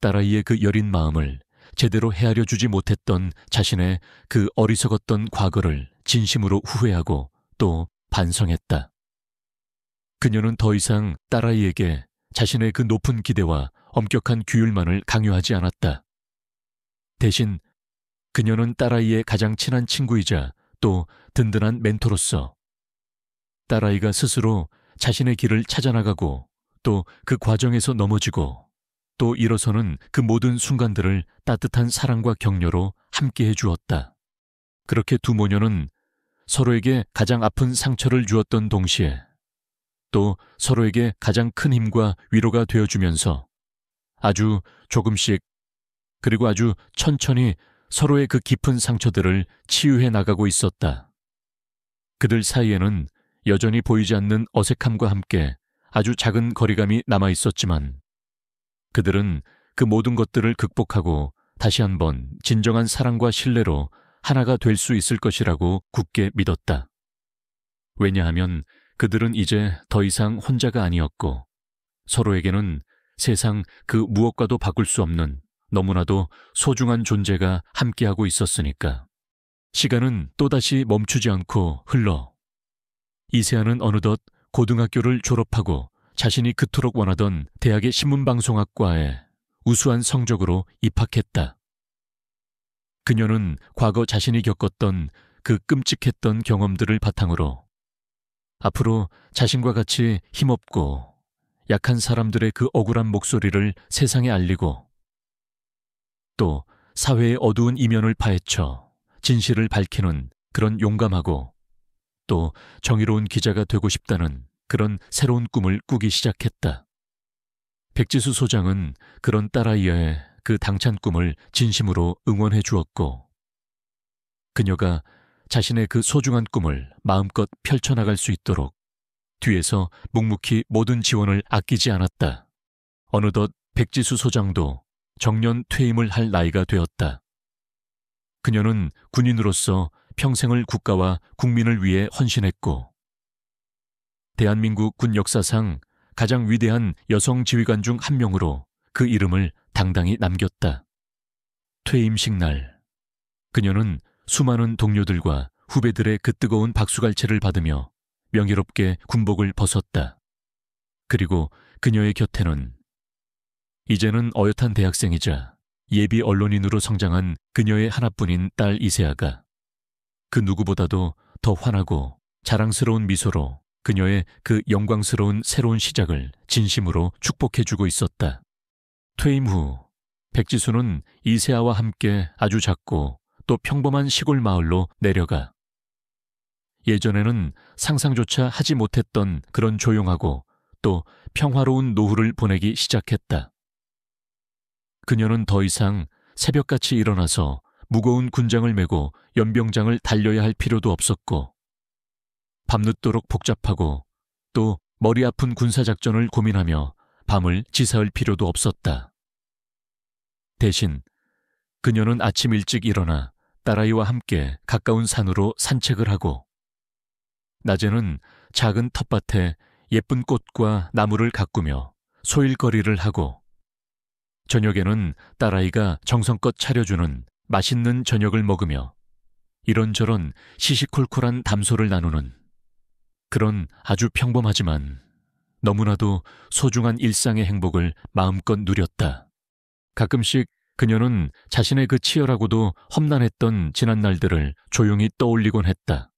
딸아이의 그 여린 마음을 제대로 헤아려 주지 못했던 자신의 그 어리석었던 과거를 진심으로 후회하고 또 반성했다. 그녀는 더 이상 딸아이에게 자신의 그 높은 기대와 엄격한 규율만을 강요하지 않았다. 대신 그녀는 딸아이의 가장 친한 친구이자 또 든든한 멘토로서 딸아이가 스스로 자신의 길을 찾아나가고 또 그 과정에서 넘어지고 또 일어서는 그 모든 순간들을 따뜻한 사랑과 격려로 함께해 주었다. 그렇게 두 모녀는 서로에게 가장 아픈 상처를 주었던 동시에 또 서로에게 가장 큰 힘과 위로가 되어주면서 아주 조금씩 그리고 아주 천천히 서로의 그 깊은 상처들을 치유해 나가고 있었다. 그들 사이에는 여전히 보이지 않는 어색함과 함께 아주 작은 거리감이 남아 있었지만 그들은 그 모든 것들을 극복하고 다시 한번 진정한 사랑과 신뢰로 하나가 될 수 있을 것이라고 굳게 믿었다. 왜냐하면 그들은 이제 더 이상 혼자가 아니었고 서로에게는 세상 그 무엇과도 바꿀 수 없는 너무나도 소중한 존재가 함께하고 있었으니까. 시간은 또다시 멈추지 않고 흘러 이세아는 어느덧 고등학교를 졸업하고 자신이 그토록 원하던 대학의 신문방송학과에 우수한 성적으로 입학했다. 그녀는 과거 자신이 겪었던 그 끔찍했던 경험들을 바탕으로 앞으로 자신과 같이 힘없고 약한 사람들의 그 억울한 목소리를 세상에 알리고 또 사회의 어두운 이면을 파헤쳐 진실을 밝히는 그런 용감하고 또 정의로운 기자가 되고 싶다는 그런 새로운 꿈을 꾸기 시작했다. 백지수 소장은 그런 딸아이의 그 당찬 꿈을 진심으로 응원해 주었고 그녀가 자신의 그 소중한 꿈을 마음껏 펼쳐나갈 수 있도록 뒤에서 묵묵히 모든 지원을 아끼지 않았다. 어느덧 백지수 소장도 정년 퇴임을 할 나이가 되었다. 그녀는 군인으로서 평생을 국가와 국민을 위해 헌신했고 대한민국 군 역사상 가장 위대한 여성 지휘관 중 한 명으로 그 이름을 당당히 남겼다. 퇴임식 날, 그녀는 수많은 동료들과 후배들의 그 뜨거운 박수갈채를 받으며 명예롭게 군복을 벗었다. 그리고 그녀의 곁에는 이제는 어엿한 대학생이자 예비 언론인으로 성장한 그녀의 하나뿐인 딸 이세아가 그 누구보다도 더 환하고 자랑스러운 미소로 그녀의 그 영광스러운 새로운 시작을 진심으로 축복해주고 있었다. 퇴임 후 백지수는 이세아와 함께 아주 작고 또 평범한 시골 마을로 내려가 예전에는 상상조차 하지 못했던 그런 조용하고 또 평화로운 노후를 보내기 시작했다. 그녀는 더 이상 새벽같이 일어나서 무거운 군장을 메고 연병장을 달려야 할 필요도 없었고 밤늦도록 복잡하고 또 머리 아픈 군사작전을 고민하며 밤을 지새울 필요도 없었다. 대신 그녀는 아침 일찍 일어나 딸아이와 함께 가까운 산으로 산책을 하고 낮에는 작은 텃밭에 예쁜 꽃과 나무를 가꾸며 소일거리를 하고 저녁에는 딸아이가 정성껏 차려주는 맛있는 저녁을 먹으며 이런저런 시시콜콜한 담소를 나누는 그런 아주 평범하지만 너무나도 소중한 일상의 행복을 마음껏 누렸다. 가끔씩 그녀는 자신의 그 치열하고도 험난했던 지난 날들을 조용히 떠올리곤 했다.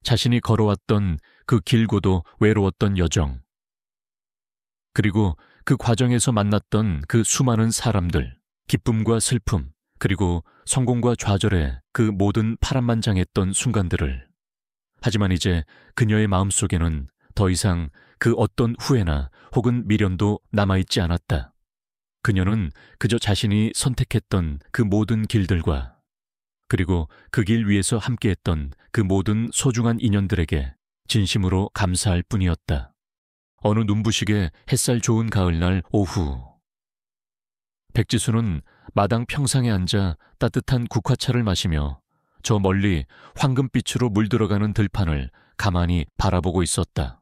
자신이 걸어왔던 그 길고도 외로웠던 여정, 그리고 그 과정에서 만났던 그 수많은 사람들, 기쁨과 슬픔, 그리고 성공과 좌절의 그 모든 파란만장했던 순간들을. 하지만 이제 그녀의 마음속에는 더 이상 그 어떤 후회나 혹은 미련도 남아있지 않았다. 그녀는 그저 자신이 선택했던 그 모든 길들과 그리고 그 길 위에서 함께했던 그 모든 소중한 인연들에게 진심으로 감사할 뿐이었다. 어느 눈부시게 햇살 좋은 가을날 오후, 백지수는 마당 평상에 앉아 따뜻한 국화차를 마시며 저 멀리 황금빛으로 물들어가는 들판을 가만히 바라보고 있었다.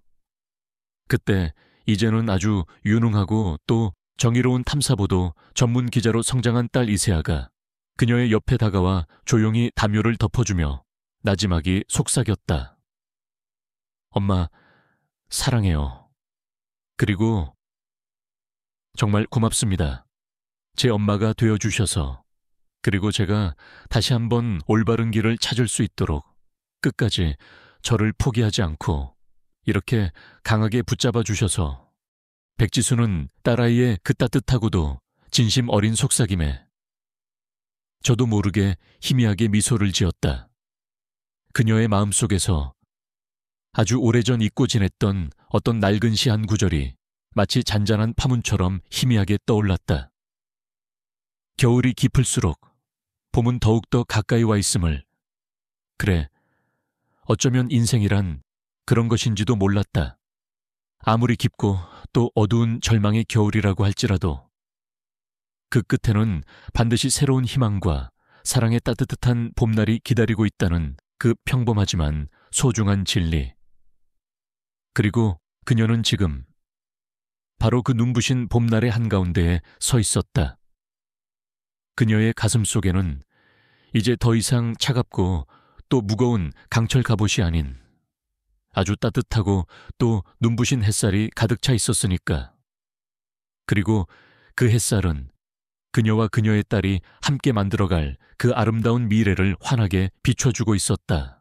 그때 이제는 아주 유능하고 또 정의로운 탐사보도 전문 기자로 성장한 딸 이세아가 그녀의 옆에 다가와 조용히 담요를 덮어주며 나지막이 속삭였다. 엄마, 사랑해요. 그리고 정말 고맙습니다. 제 엄마가 되어주셔서. 그리고 제가 다시 한번 올바른 길을 찾을 수 있도록 끝까지 저를 포기하지 않고 이렇게 강하게 붙잡아 주셔서. 백지수는 딸아이의 그 따뜻하고도 진심 어린 속삭임에 저도 모르게 희미하게 미소를 지었다. 그녀의 마음속에서 아주 오래전 잊고 지냈던 어떤 낡은 시 한 구절이 마치 잔잔한 파문처럼 희미하게 떠올랐다. 겨울이 깊을수록 봄은 더욱더 가까이 와 있음을. 그래, 어쩌면 인생이란 그런 것인지도 몰랐다. 아무리 깊고 또 어두운 절망의 겨울이라고 할지라도 그 끝에는 반드시 새로운 희망과 사랑의 따뜻한 봄날이 기다리고 있다는 그 평범하지만 소중한 진리. 그리고 그녀는 지금 바로 그 눈부신 봄날의 한가운데에 서 있었다. 그녀의 가슴 속에는 이제 더 이상 차갑고 또 무거운 강철 갑옷이 아닌 아주 따뜻하고 또 눈부신 햇살이 가득 차 있었으니까. 그리고 그 햇살은 그녀와 그녀의 딸이 함께 만들어갈 그 아름다운 미래를 환하게 비춰주고 있었다.